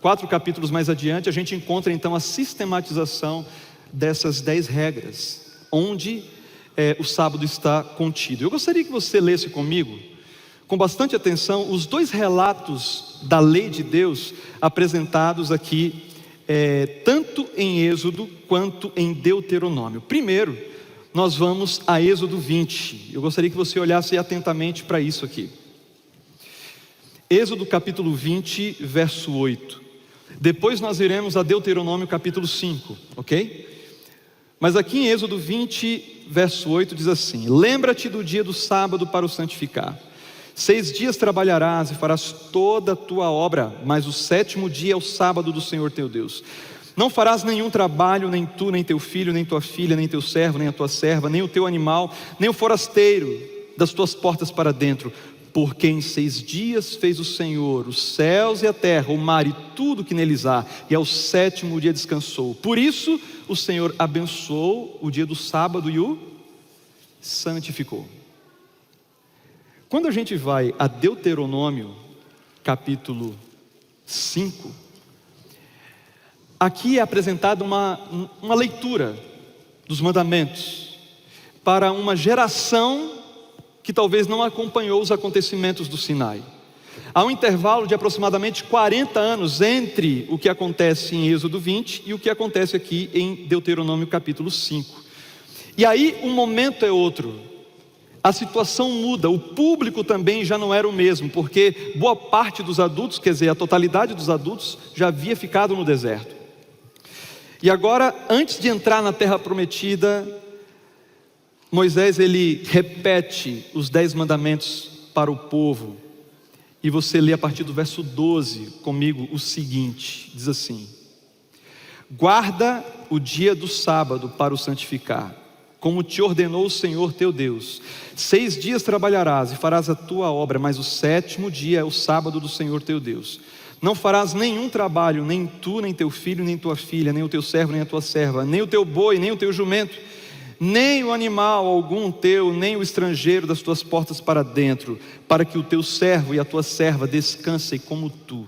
Speaker 1: 4 capítulos mais adiante, a gente encontra então a sistematização dessas 10 regras, onde o sábado está contido. Eu gostaria que você lesse comigo, com bastante atenção, os 2 relatos da lei de Deus apresentados aqui, tanto em Êxodo quanto em Deuteronômio. Primeiro, nós vamos a Êxodo 20. Eu gostaria que você olhasse atentamente para isso aqui. Êxodo capítulo 20, verso 8. Depois nós iremos a Deuteronômio capítulo 5, ok? Mas aqui em Êxodo 20, verso 8 diz assim: lembra-te do dia do sábado para o santificar. 6 dias trabalharás e farás toda a tua obra, mas o 7º dia é o sábado do Senhor teu Deus. Não farás nenhum trabalho, nem tu, nem teu filho, nem tua filha, nem teu servo, nem a tua serva, nem o teu animal, nem o forasteiro das tuas portas para dentro. Porque em 6 dias fez o Senhor os céus e a terra, o mar e tudo que neles há, e ao 7º dia descansou. Por isso o Senhor abençoou o dia do sábado e o santificou. Quando a gente vai a Deuteronômio capítulo 5, aqui é apresentada uma leitura dos mandamentos para uma geração que talvez não acompanhou os acontecimentos do Sinai. Há um intervalo de aproximadamente 40 anos entre o que acontece em Êxodo 20 e o que acontece aqui em Deuteronômio capítulo 5. E aí o momento é outro. A situação muda, o público também já não era o mesmo, porque boa parte dos adultos, quer dizer, a totalidade dos adultos já havia ficado no deserto. E agora, antes de entrar na terra prometida, Moisés ele repete os 10 mandamentos para o povo. E você lê a partir do verso 12 comigo o seguinte, diz assim: guarda o dia do sábado para o santificar, como te ordenou o Senhor teu Deus. 6 dias trabalharás e farás a tua obra, mas o 7º dia é o sábado do Senhor teu Deus. Não farás nenhum trabalho, nem tu, nem teu filho, nem tua filha, nem o teu servo, nem a tua serva, nem o teu boi, nem o teu jumento, nem o animal algum teu, nem o estrangeiro das tuas portas para dentro, para que o teu servo e a tua serva descansem como tu.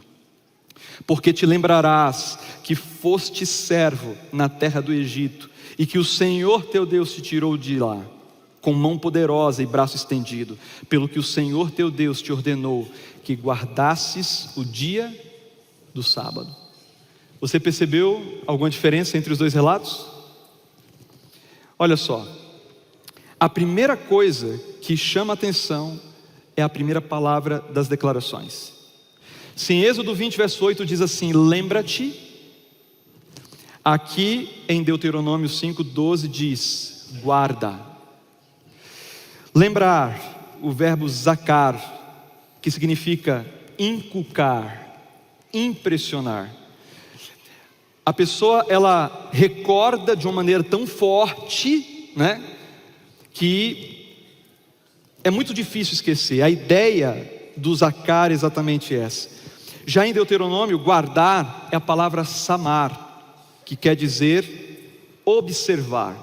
Speaker 1: Porque te lembrarás que foste servo na terra do Egito, e que o Senhor teu Deus te tirou de lá, com mão poderosa e braço estendido, pelo que o Senhor teu Deus te ordenou que guardasses o dia do sábado. Você percebeu alguma diferença entre os dois relatos? Olha só, a primeira coisa que chama a atenção é a primeira palavra das declarações. Se em Êxodo 20, verso 8 diz assim: lembra-te, aqui em Deuteronômio 5:12 diz: guarda. Lembrar, o verbo zakar, que significa inculcar, impressionar. A pessoa, ela recorda de uma maneira tão forte, né, que é muito difícil esquecer. A ideia do zakar é exatamente essa. Já em Deuteronômio, guardar é a palavra samar, que quer dizer observar,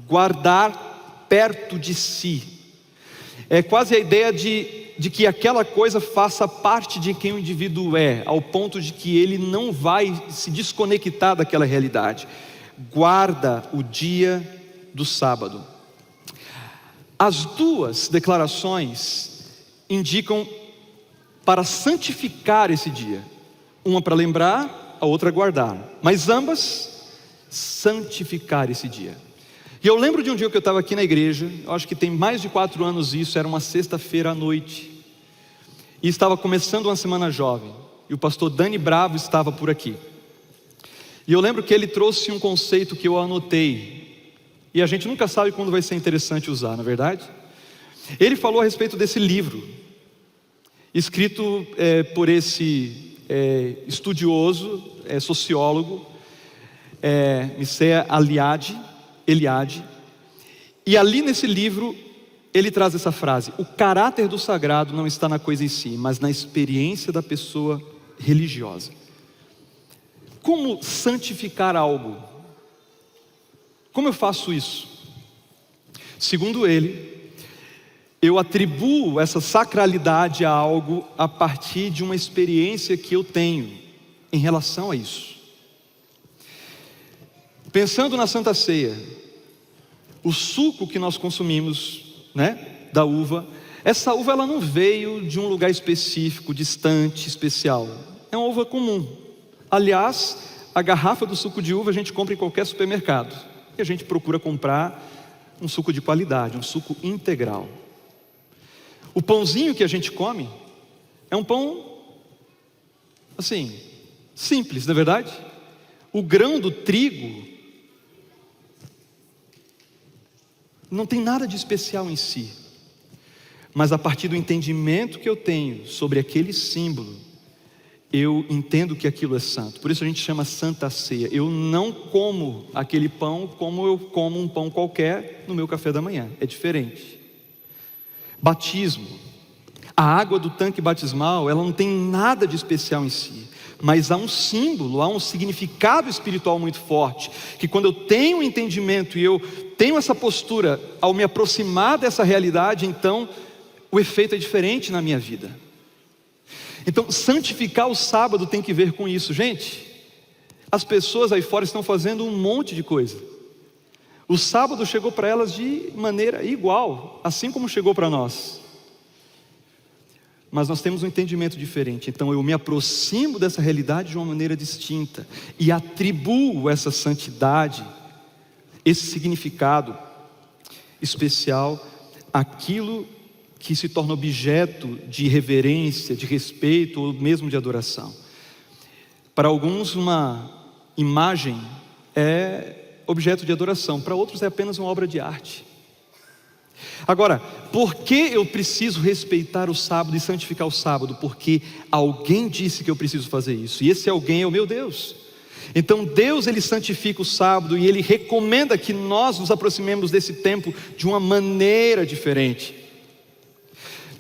Speaker 1: guardar perto de si. É quase a ideia de que aquela coisa faça parte de quem o indivíduo é, ao ponto de que ele não vai se desconectar daquela realidade. Guarda o dia do sábado. As duas declarações indicam para santificar esse dia. Uma para lembrar, a outra guardar. Mas ambas, santificar esse dia. E eu lembro de um dia que eu estava aqui na igreja, eu acho que tem mais de 4 anos isso, era uma sexta-feira à noite. E estava começando uma semana jovem. E o pastor Dani Bravo estava por aqui. E eu lembro que ele trouxe um conceito que eu anotei. E a gente nunca sabe quando vai ser interessante usar, não é verdade? Ele falou a respeito desse livro, escrito por esse estudioso, sociólogo, Mircea Eliade. E ali nesse livro, ele traz essa frase: o caráter do sagrado não está na coisa em si, mas na experiência da pessoa religiosa. Como santificar algo? Como eu faço isso? Segundo ele, eu atribuo essa sacralidade a algo a partir de uma experiência que eu tenho em relação a isso. Pensando na Santa Ceia, o suco que nós consumimos, né, da uva, essa uva ela não veio de um lugar específico, distante, especial. É uma uva comum. Aliás, a garrafa do suco de uva a gente compra em qualquer supermercado. E a gente procura comprar um suco de qualidade, um suco integral. O pãozinho que a gente come é um pão, assim, simples, não é verdade? O grão do trigo não tem nada de especial em si. Mas a partir do entendimento que eu tenho sobre aquele símbolo, eu entendo que aquilo é santo. Por isso a gente chama Santa Ceia. Eu não como aquele pão como eu como um pão qualquer no meu café da manhã. É diferente. Batismo. A água do tanque batismal, ela não tem nada de especial em si, mas há um símbolo, há um significado espiritual muito forte, que quando eu tenho um entendimento e eu tenho essa postura, ao me aproximar dessa realidade, então o efeito é diferente na minha vida. Então, santificar o sábado tem que ver com isso. Gente, as pessoas aí fora estão fazendo um monte de coisa. O sábado chegou para elas de maneira igual, assim como chegou para nós. Mas nós temos um entendimento diferente. Então eu me aproximo dessa realidade de uma maneira distinta e atribuo essa santidade, esse significado especial àquilo que se torna objeto de reverência, de respeito ou mesmo de adoração. Para alguns uma imagem é objeto de adoração, para outros é apenas uma obra de arte. Agora, por que eu preciso respeitar o sábado e santificar o sábado? Porque alguém disse que eu preciso fazer isso, e esse alguém é o meu Deus. Então Deus, ele santifica o sábado e ele recomenda que nós nos aproximemos desse tempo de uma maneira diferente.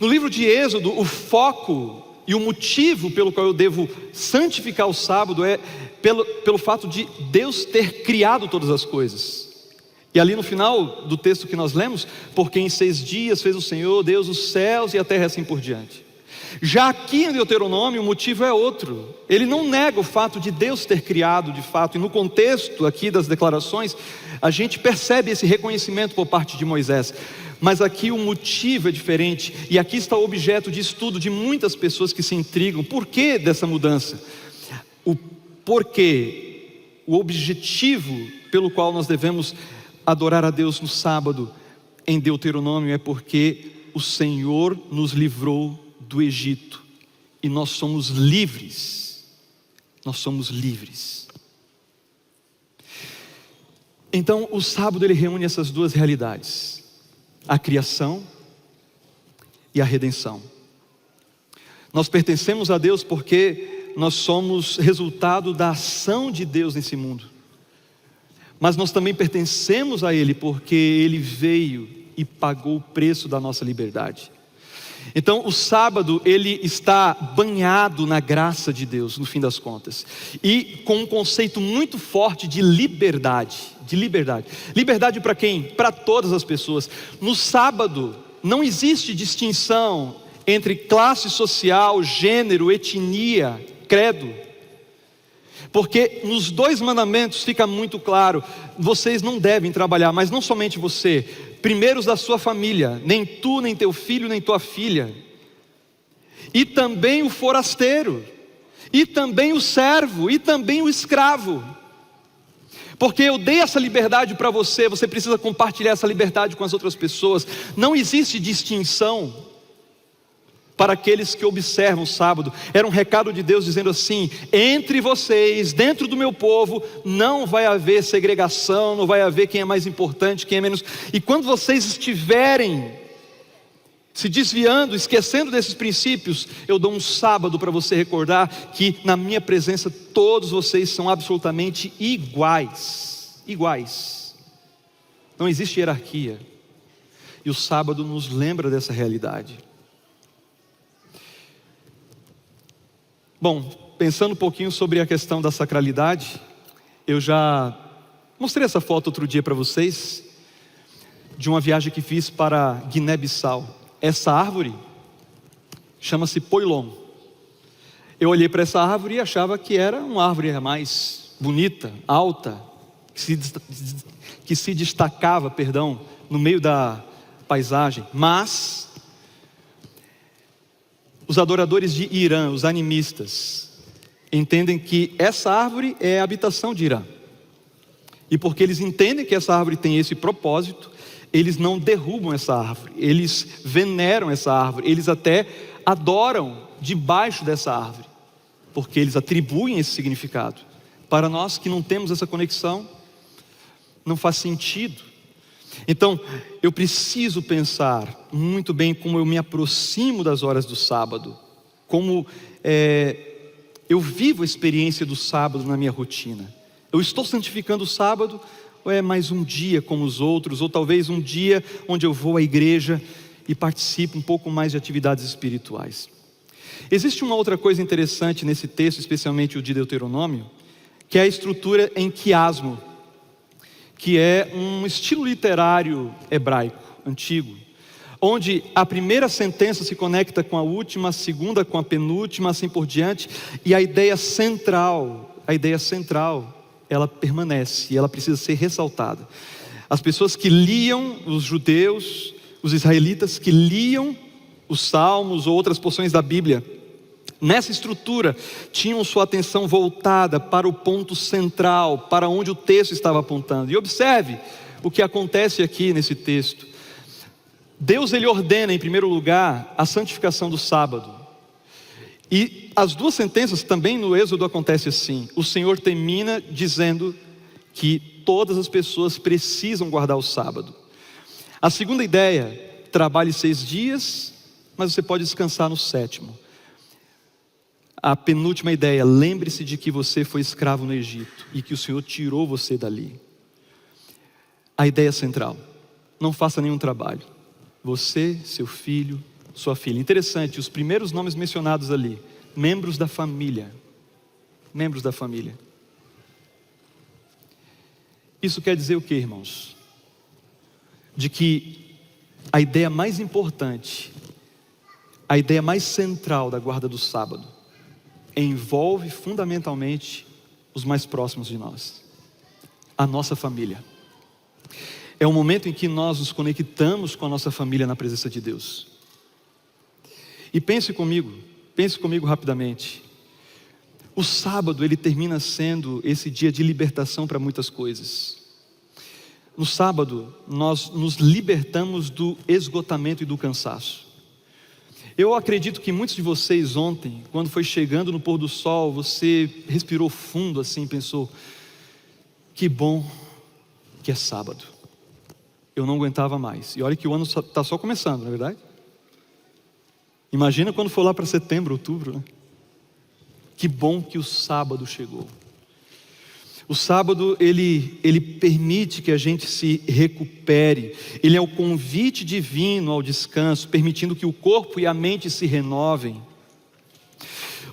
Speaker 1: No livro de Êxodo, o foco e o motivo pelo qual eu devo santificar o sábado é pelo fato de Deus ter criado todas as coisas. E ali no final do texto que nós lemos, porque em 6 dias fez o Senhor Deus os céus e a terra, assim por diante. Já aqui em Deuteronômio o motivo é outro. Ele não nega o fato de Deus ter criado de fato, e no contexto aqui das declarações, a gente percebe esse reconhecimento por parte de Moisés. Mas aqui o motivo é diferente, e aqui está o objeto de estudo de muitas pessoas que se intrigam. Por que dessa mudança? O porquê, o objetivo pelo qual nós devemos adorar a Deus no sábado em Deuteronômio é porque o Senhor nos livrou do Egito e nós somos livres. Nós somos livres. Então o sábado ele reúne essas duas realidades: a criação e a redenção. Nós pertencemos a Deus porque nós somos resultado da ação de Deus nesse mundo. Mas nós também pertencemos a Ele porque Ele veio e pagou o preço da nossa liberdade. Então o sábado ele está banhado na graça de Deus, no fim das contas, e com um conceito muito forte de liberdade. Liberdade para quem? Para todas as pessoas. No sábado não existe distinção entre classe social, gênero, etnia, credo. Porque nos 2 mandamentos fica muito claro: vocês não devem trabalhar, mas não somente você, primeiro os da sua família, nem tu, nem teu filho, nem tua filha, e também o forasteiro, e também o servo, e também o escravo. Porque eu dei essa liberdade para você, você precisa compartilhar essa liberdade com as outras pessoas. Não existe distinção para aqueles que observam o sábado. Era um recado de Deus dizendo assim: entre vocês, dentro do meu povo, não vai haver segregação, não vai haver quem é mais importante, quem é menos. E quando vocês estiverem se desviando, esquecendo desses princípios, eu dou um sábado para você recordar que na minha presença todos vocês são absolutamente iguais. Não existe hierarquia. E o sábado nos lembra dessa realidade. Bom, pensando um pouquinho sobre a questão da sacralidade, eu já mostrei essa foto outro dia para vocês, de uma viagem que fiz para Guiné-Bissau. Essa árvore chama-se poilon. Eu olhei para essa árvore e achava que era uma árvore mais bonita, alta, que se destacava, no meio da paisagem. Mas os adoradores de Irã, os animistas, entendem que essa árvore é a habitação de Irã. E porque eles entendem que essa árvore tem esse propósito, eles não derrubam essa árvore, eles veneram essa árvore, eles até adoram debaixo dessa árvore, porque eles atribuem esse significado. Para nós que não temos essa conexão, não faz sentido. Então, eu preciso pensar muito bem como eu me aproximo das horas do sábado, como eu vivo a experiência do sábado na minha rotina. Eu estou santificando o sábado, ou é mais um dia como os outros, ou talvez um dia onde eu vou à igreja e participo um pouco mais de atividades espirituais. Existe uma outra coisa interessante nesse texto, especialmente o de Deuteronômio, que é a estrutura em quiasmo, que é um estilo literário hebraico, antigo, onde a primeira sentença se conecta com a última, a segunda com a penúltima, assim por diante, e a ideia central, ela permanece, e ela precisa ser ressaltada. As pessoas que liam, os judeus, os israelitas que liam os salmos ou outras porções da Bíblia, nessa estrutura, tinham sua atenção voltada para o ponto central, para onde o texto estava apontando. E observe o que acontece aqui nesse texto. Deus ele ordena em primeiro lugar a santificação do sábado. E as 2 sentenças também no Êxodo acontece assim. O Senhor termina dizendo que todas as pessoas precisam guardar o sábado. A segunda ideia: trabalhe 6 dias, mas você pode descansar no 7º. A penúltima ideia: lembre-se de que você foi escravo no Egito e que o Senhor tirou você dali. A ideia central: não faça nenhum trabalho. Você, seu filho, sua filha. Interessante, os primeiros nomes mencionados ali: membros da família. Membros da família. Isso quer dizer o que, irmãos? De que a ideia mais importante, a ideia mais central da guarda do sábado envolve fundamentalmente os mais próximos de nós, a nossa família. É o momento em que nós nos conectamos com a nossa família na presença de Deus. E pense comigo rapidamente. O sábado, ele termina sendo esse dia de libertação para muitas coisas. No sábado, nós nos libertamos do esgotamento e do cansaço. Eu acredito que muitos de vocês ontem, quando foi chegando no pôr do sol, você respirou fundo assim, pensou: que bom que é sábado. Eu não aguentava mais. E olha que o ano está só começando, não é verdade? Imagina quando for lá para setembro, outubro, né? Que bom que o sábado chegou. O sábado, ele permite que a gente se recupere. Ele é o convite divino ao descanso, permitindo que o corpo e a mente se renovem.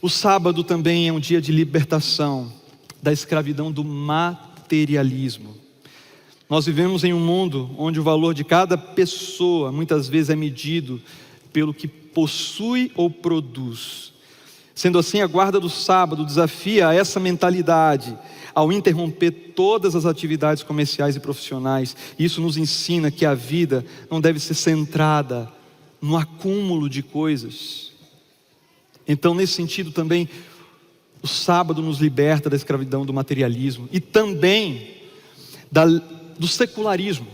Speaker 1: O sábado também é um dia de libertação da escravidão do materialismo. Nós vivemos em um mundo onde o valor de cada pessoa muitas vezes é medido pelo que possui ou produz. Sendo assim, a guarda do sábado desafia essa mentalidade ao interromper todas as atividades comerciais e profissionais. Isso nos ensina que a vida não deve ser centrada no acúmulo de coisas. Então, nesse sentido também, o sábado nos liberta da escravidão do materialismo e também do secularismo,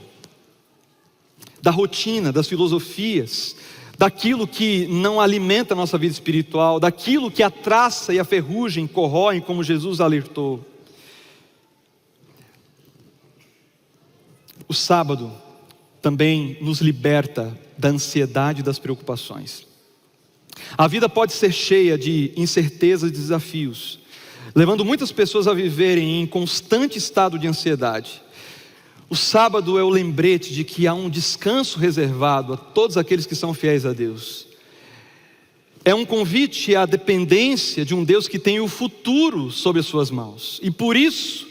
Speaker 1: da rotina, das filosofias, daquilo que não alimenta a nossa vida espiritual, daquilo que a traça e a ferrugem corroem, como Jesus alertou. O sábado também nos liberta da ansiedade e das preocupações. A vida pode ser cheia de incertezas e desafios, levando muitas pessoas a viverem em constante estado de ansiedade. O sábado é o lembrete de que há um descanso reservado a todos aqueles que são fiéis a Deus. É um convite à dependência de um Deus que tem o futuro sob as suas mãos. E por isso,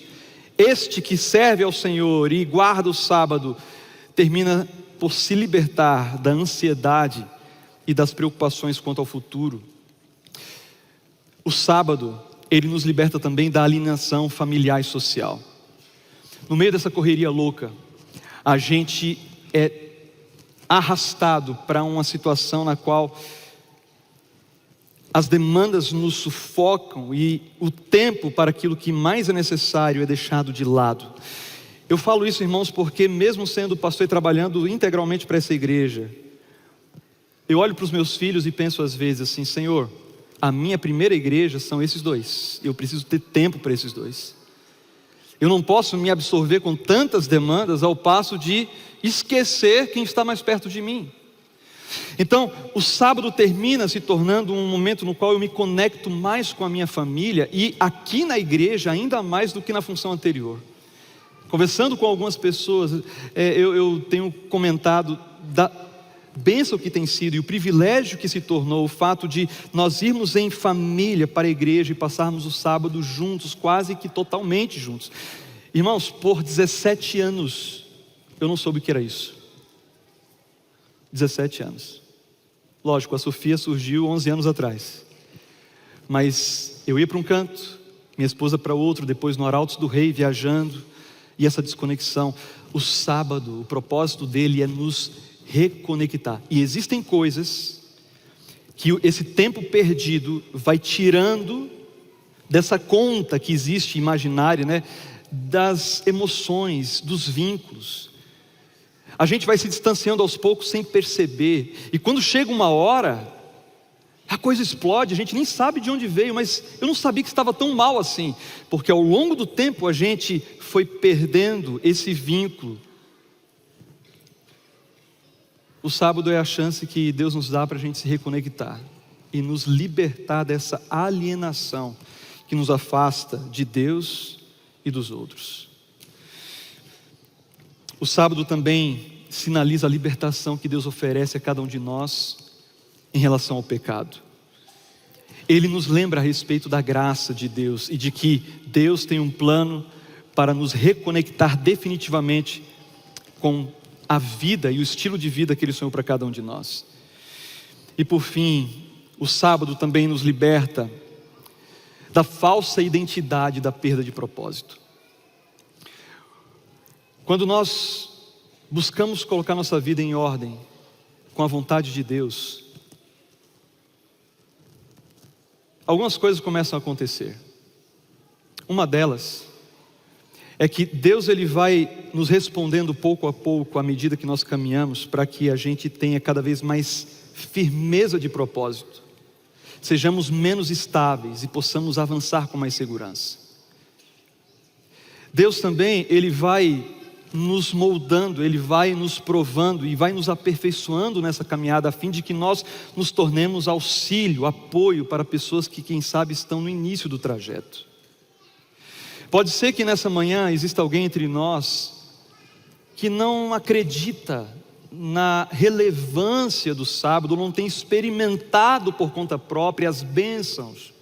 Speaker 1: este que serve ao Senhor e guarda o sábado, termina por se libertar da ansiedade e das preocupações quanto ao futuro. O sábado, ele nos liberta também da alienação familiar e social. No meio dessa correria louca, a gente é arrastado para uma situação na qual as demandas nos sufocam e o tempo para aquilo que mais é necessário é deixado de lado. Eu falo isso, irmãos, porque mesmo sendo pastor e trabalhando integralmente para essa igreja, eu olho para os meus filhos e penso às vezes assim: Senhor, a minha primeira igreja são esses dois, eu preciso ter tempo para esses dois. Eu não posso me absorver com tantas demandas ao passo de esquecer quem está mais perto de mim. Então, o sábado termina se tornando um momento no qual eu me conecto mais com a minha família e aqui na igreja ainda mais do que na função anterior. Conversando com algumas pessoas, eu tenho comentado da bênção que tem sido e o privilégio que se tornou o fato de nós irmos em família para a igreja e passarmos o sábado juntos, quase que totalmente juntos. Irmãos, por 17 anos eu não soube o que era isso. 17 anos. Lógico, a Sofia surgiu 11 anos atrás. Mas eu ia para um canto, minha esposa para outro, depois no Arautos do Rei, viajando, e essa desconexão. O sábado, o propósito dele é nos reconectar. E existem coisas que esse tempo perdido vai tirando dessa conta que existe imaginária, né? Das emoções, dos vínculos. A gente vai se distanciando aos poucos sem perceber. E quando chega uma hora, a coisa explode, a gente nem sabe de onde veio, mas eu não sabia que estava tão mal assim. Porque ao longo do tempo a gente foi perdendo esse vínculo. O sábado é a chance que Deus nos dá para a gente se reconectar e nos libertar dessa alienação que nos afasta de Deus e dos outros. O sábado também sinaliza a libertação que Deus oferece a cada um de nós em relação ao pecado. Ele nos lembra a respeito da graça de Deus e de que Deus tem um plano para nos reconectar definitivamente com a vida e o estilo de vida que Ele sonhou para cada um de nós. E por fim, o sábado também nos liberta da falsa identidade da perda de propósito. Quando nós buscamos colocar nossa vida em ordem com a vontade de Deus, algumas coisas começam a acontecer. Uma delas é que Deus ele vai nos respondendo pouco a pouco à medida que nós caminhamos, para que a gente tenha cada vez mais firmeza de propósito, sejamos menos estáveis e possamos avançar com mais segurança. Deus também ele vai nos moldando, ele vai nos provando e vai nos aperfeiçoando nessa caminhada, a fim de que nós nos tornemos auxílio, apoio para pessoas que quem sabe estão no início do trajeto. Pode ser que nessa manhã exista alguém entre nós que não acredita na relevância do sábado, não tem experimentado por conta própria as bênçãos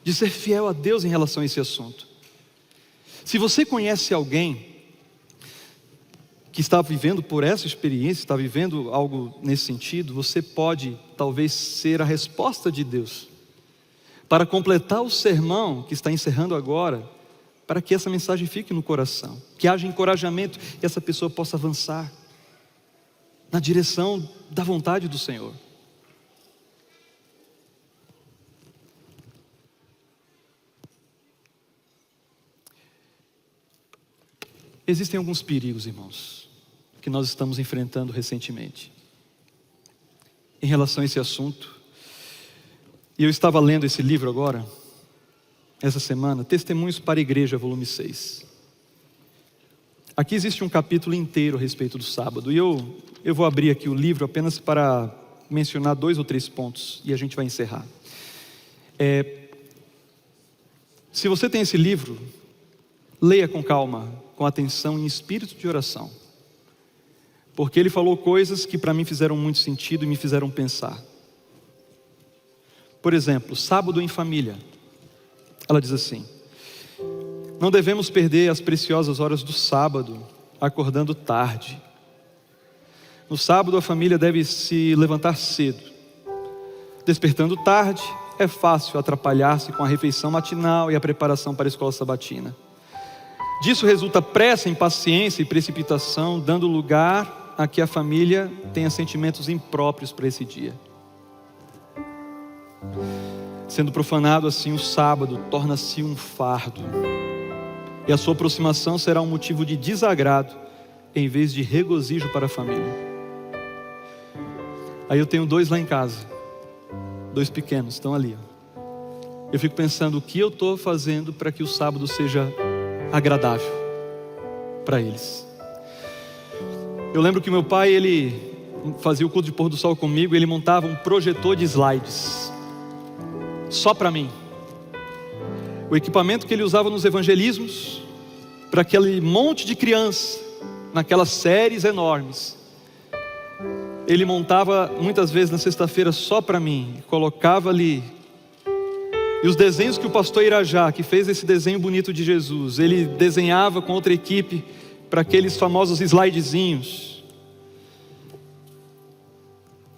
Speaker 1: de ser fiel a Deus em relação a esse assunto. Se você conhece alguém que está vivendo por essa experiência, está vivendo algo nesse sentido, você pode talvez ser a resposta de Deus para completar o sermão que está encerrando agora, para que essa mensagem fique no coração, que haja encorajamento e essa pessoa possa avançar na direção da vontade do Senhor. Existem alguns perigos, irmãos, que nós estamos enfrentando recentemente em relação a esse assunto. E eu estava lendo esse livro agora, essa semana, Testemunhos para a Igreja, volume 6. Aqui existe um capítulo inteiro a respeito do sábado, e eu vou abrir aqui o livro apenas para mencionar 2 ou 3 pontos, e a gente vai encerrar. Se você tem esse livro, leia com calma, com atenção, em espírito de oração, porque ele falou coisas que para mim fizeram muito sentido e me fizeram pensar. Por exemplo, sábado em família. Ela diz assim: não devemos perder as preciosas horas do sábado acordando tarde. No sábado a família deve se levantar cedo. Despertando tarde, é fácil atrapalhar-se com a refeição matinal e a preparação para a escola sabatina. Disso resulta pressa, impaciência e precipitação, dando lugar a que a família tenha sentimentos impróprios para esse dia. Sendo profanado assim o sábado, torna-se um fardo, e a sua aproximação será um motivo de desagrado, em vez de regozijo para a família. Aí eu tenho 2 lá em casa, 2 pequenos, estão ali. Eu fico pensando, o que eu estou fazendo para que o sábado seja agradável para eles? Eu lembro que meu pai, ele fazia o culto de pôr do sol comigo, ele montava um projetor de slides, só para mim. O equipamento que ele usava nos evangelismos, para aquele monte de criança, naquelas séries enormes, ele montava muitas vezes na sexta-feira só para mim, colocava ali. E os desenhos que o pastor Irajá, que fez esse desenho bonito de Jesus, ele desenhava com outra equipe para aqueles famosos slidezinhos.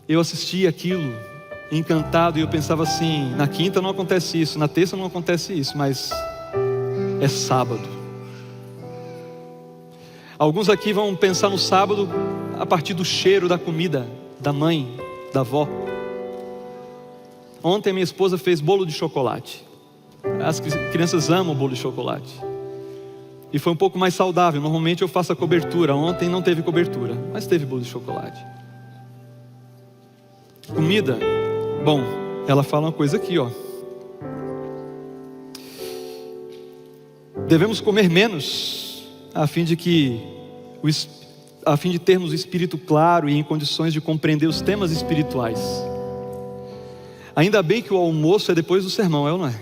Speaker 1: Eu assistia aquilo encantado, e eu pensava assim: na quinta não acontece isso, na terça não acontece isso, mas é sábado. Alguns aqui vão pensar no sábado a partir do cheiro da comida da mãe, da avó. Ontem minha esposa fez bolo de chocolate. As crianças amam bolo de chocolate, e foi um pouco mais saudável. Normalmente eu faço a cobertura, ontem não teve cobertura, mas teve bolo de chocolate. Comida. Bom, ela fala uma coisa aqui, ó. Devemos comer menos, a fim de termos o espírito claro e em condições de compreender os temas espirituais. Ainda bem que o almoço é depois do sermão, é ou não é?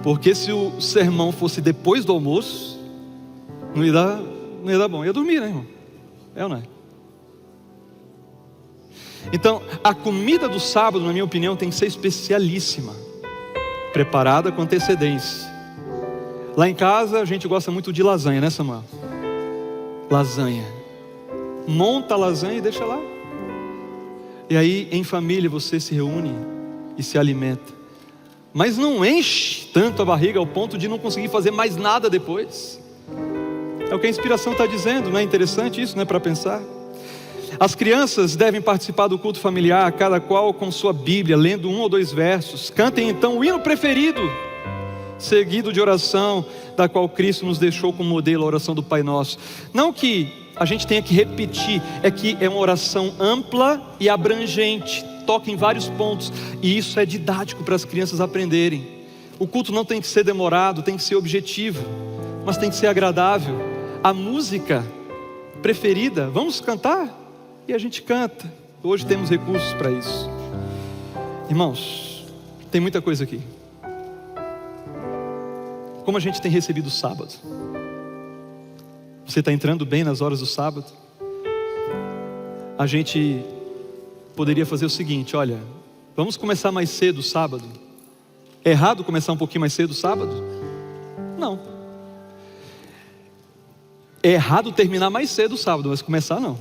Speaker 1: Porque se o sermão fosse depois do almoço, não ia dar bom, ia dormir, né, irmão? É ou não é? Então, a comida do sábado, na minha opinião, tem que ser especialíssima, preparada com antecedência. Lá em casa a gente gosta muito de lasanha, né, Samuel? Lasanha. Monta a lasanha e deixa lá. E aí em família você se reúne e se alimenta, mas não enche tanto a barriga ao ponto de não conseguir fazer mais nada depois. É o que a inspiração está dizendo, não é interessante isso, não é para pensar? As crianças devem participar do culto familiar, cada qual com sua Bíblia, lendo 1 ou 2 versos. Cantem então o hino preferido, seguido de oração, da qual Cristo nos deixou como modelo, a oração do Pai Nosso. Não que a gente tenha que repetir, é que é uma oração ampla e abrangente, toca em vários pontos, e isso é didático para as crianças aprenderem. O culto não tem que ser demorado, tem que ser objetivo, mas tem que ser agradável. A música preferida, vamos cantar? E a gente canta. Hoje temos recursos para isso. Irmãos, tem muita coisa aqui. Como a gente tem recebido o sábado? Você está entrando bem nas horas do sábado? A gente poderia fazer o seguinte: olha, vamos começar mais cedo o sábado. É errado começar um pouquinho mais cedo o sábado? Não. É errado terminar mais cedo o sábado, mas começar não.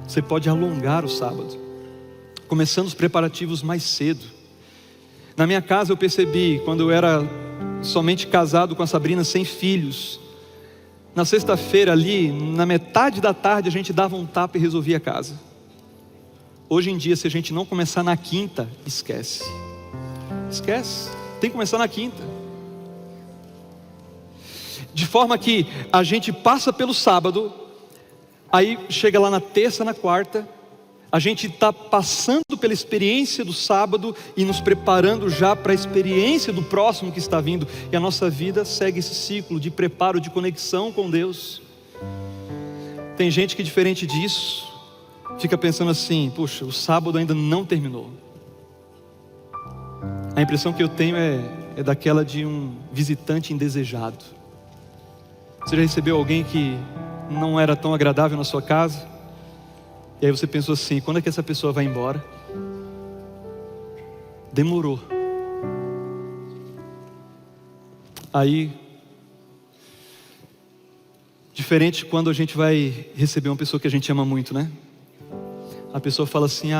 Speaker 1: Você pode alongar o sábado, começando os preparativos mais cedo. Na minha casa eu percebi, quando eu era somente casado com a Sabrina, sem filhos, na sexta-feira ali, na metade da tarde, a gente dava um tapa e resolvia a casa. Hoje em dia, se a gente não começar na quinta, esquece. Esquece, tem que começar na quinta. De forma que a gente passa pelo sábado, aí chega lá na terça, na quarta, a gente está passando pela experiência do sábado e nos preparando já para a experiência do próximo que está vindo. E a nossa vida segue esse ciclo de preparo, de conexão com Deus. Tem gente que, diferente disso, fica pensando assim: puxa, o sábado ainda não terminou. A impressão que eu tenho é daquela de um visitante indesejado. Você já recebeu alguém que não era tão agradável na sua casa? E aí você pensou assim: quando é que essa pessoa vai embora? Demorou. Aí, diferente quando a gente vai receber uma pessoa que a gente ama muito, né? A pessoa fala assim: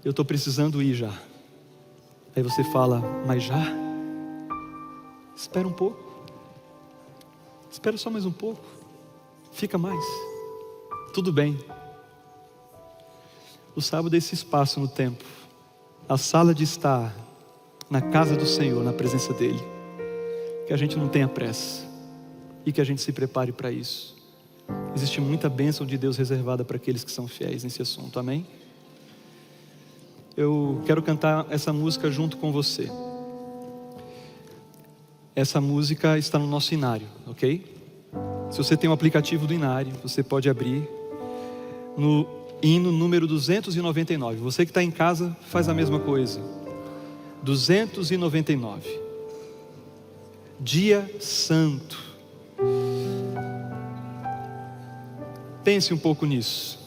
Speaker 1: eu estou precisando ir já. Aí você fala: mas já? Espera um pouco. Espera só mais um pouco. Fica mais. Tudo bem. O sábado é esse espaço no tempo, a sala de estar na casa do Senhor, na presença dEle. Que a gente não tenha pressa e que a gente se prepare para isso. Existe muita bênção de Deus reservada para aqueles que são fiéis nesse assunto, amém? Eu quero cantar essa música junto com você. Essa música está no nosso inário, ok? Se você tem um aplicativo do inário, você pode abrir no hino número 299. Você que está em casa, faz a mesma coisa. 299. Dia Santo. Pense um pouco nisso.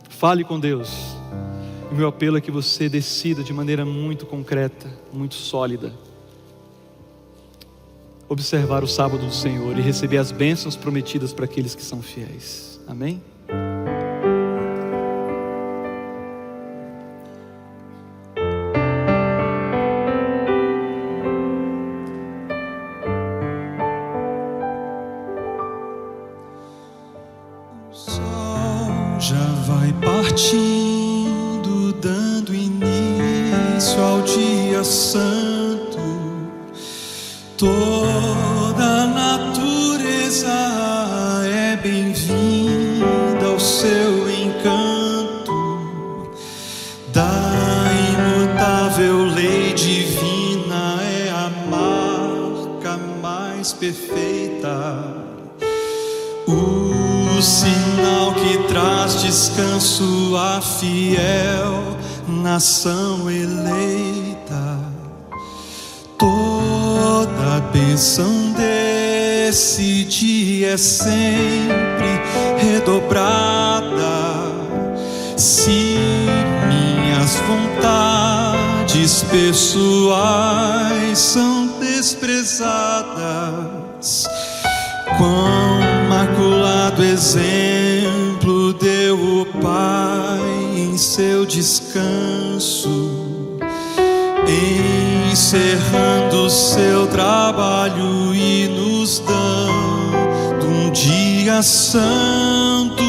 Speaker 1: Fale com Deus. O meu apelo é que você decida de maneira muito concreta, muito sólida, observar o sábado do Senhor e receber as bênçãos prometidas para aqueles que são fiéis. Amém?
Speaker 2: O sol já vai partindo, dando início ao dia santo. Toda a natureza é bem-vinda ao seu encanto. Da imutável lei divina é a marca mais perfeita, o sinal que traz descanso à fiel nação eleita. Toda a bênção desse dia é sempre redobrada. Se minhas vontades pessoais são desprezadas, quão maculado exemplo deu o Pai seu descanso, encerrando seu trabalho e nos dando um dia santo,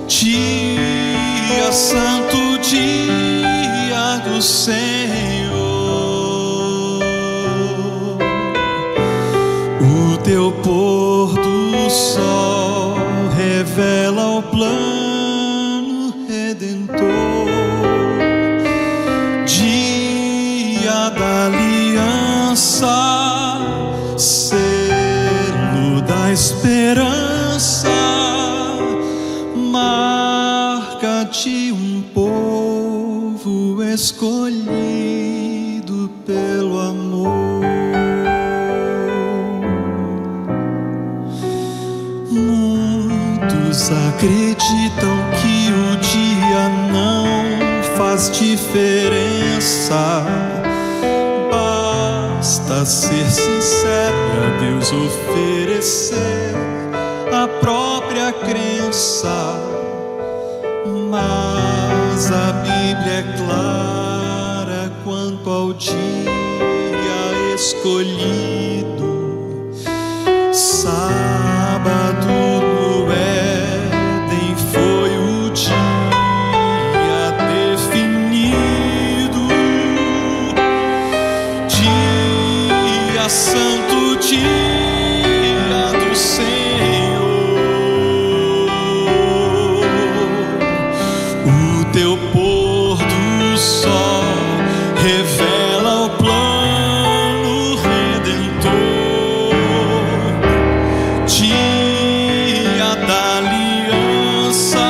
Speaker 2: dia santo, dia do Senhor. O teu pôr do sol revela o plano redentor, dia da aliança, selo da esperança, marca de um povo escolhido pelo amor. Muitos acreditam que o dia não faz diferença, basta ser sincero e a Deus oferecer a própria crença. Mas a Bíblia é clara quanto ao dia escolhido. Sábado no Éden foi o dia definido, dia santo, dia do Senhor. O teu pôr do sol revela o plano redentor, dia da aliança,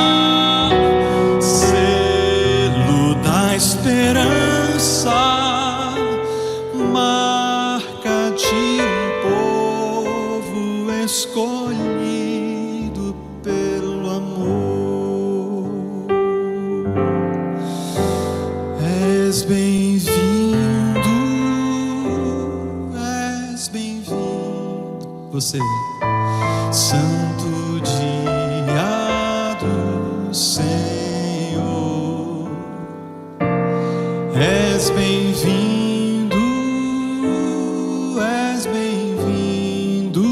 Speaker 2: selo da esperança, marca de um povo escolhido pelo amor. És bem-vindo, és bem-vindo. Você, santo dia do Senhor, és bem-vindo, és bem-vindo,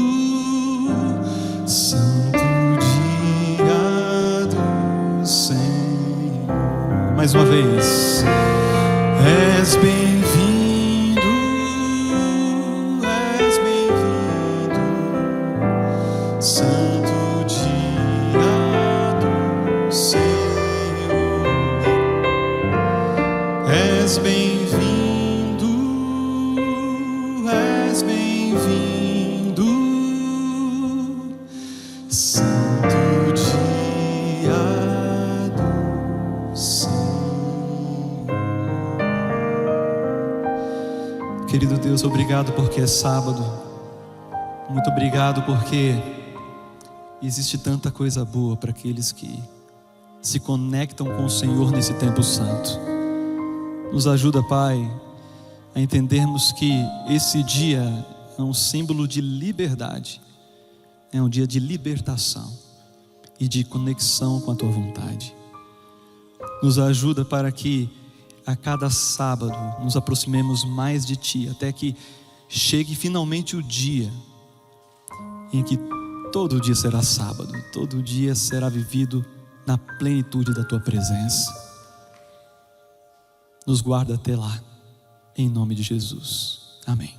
Speaker 2: santo dia do Senhor. Mais uma vez. És bem-vindo, és bem-vindo, santo dia do Senhor. És bem-vindo, és bem-vindo, santo dia do Senhor. Querido Deus, obrigado porque é sábado. Muito obrigado porque existe tanta coisa boa para aqueles que se conectam com o Senhor nesse tempo santo. Nos ajuda, Pai, a entendermos que esse dia é um símbolo de liberdade, é um dia de libertação e de conexão com a Tua vontade. Nos ajuda para que a cada sábado nos aproximemos mais de Ti, até que chegue finalmente o dia em que todo dia será sábado, todo dia será vivido na plenitude da Tua presença. Nos guarda até lá, em nome de Jesus. Amém.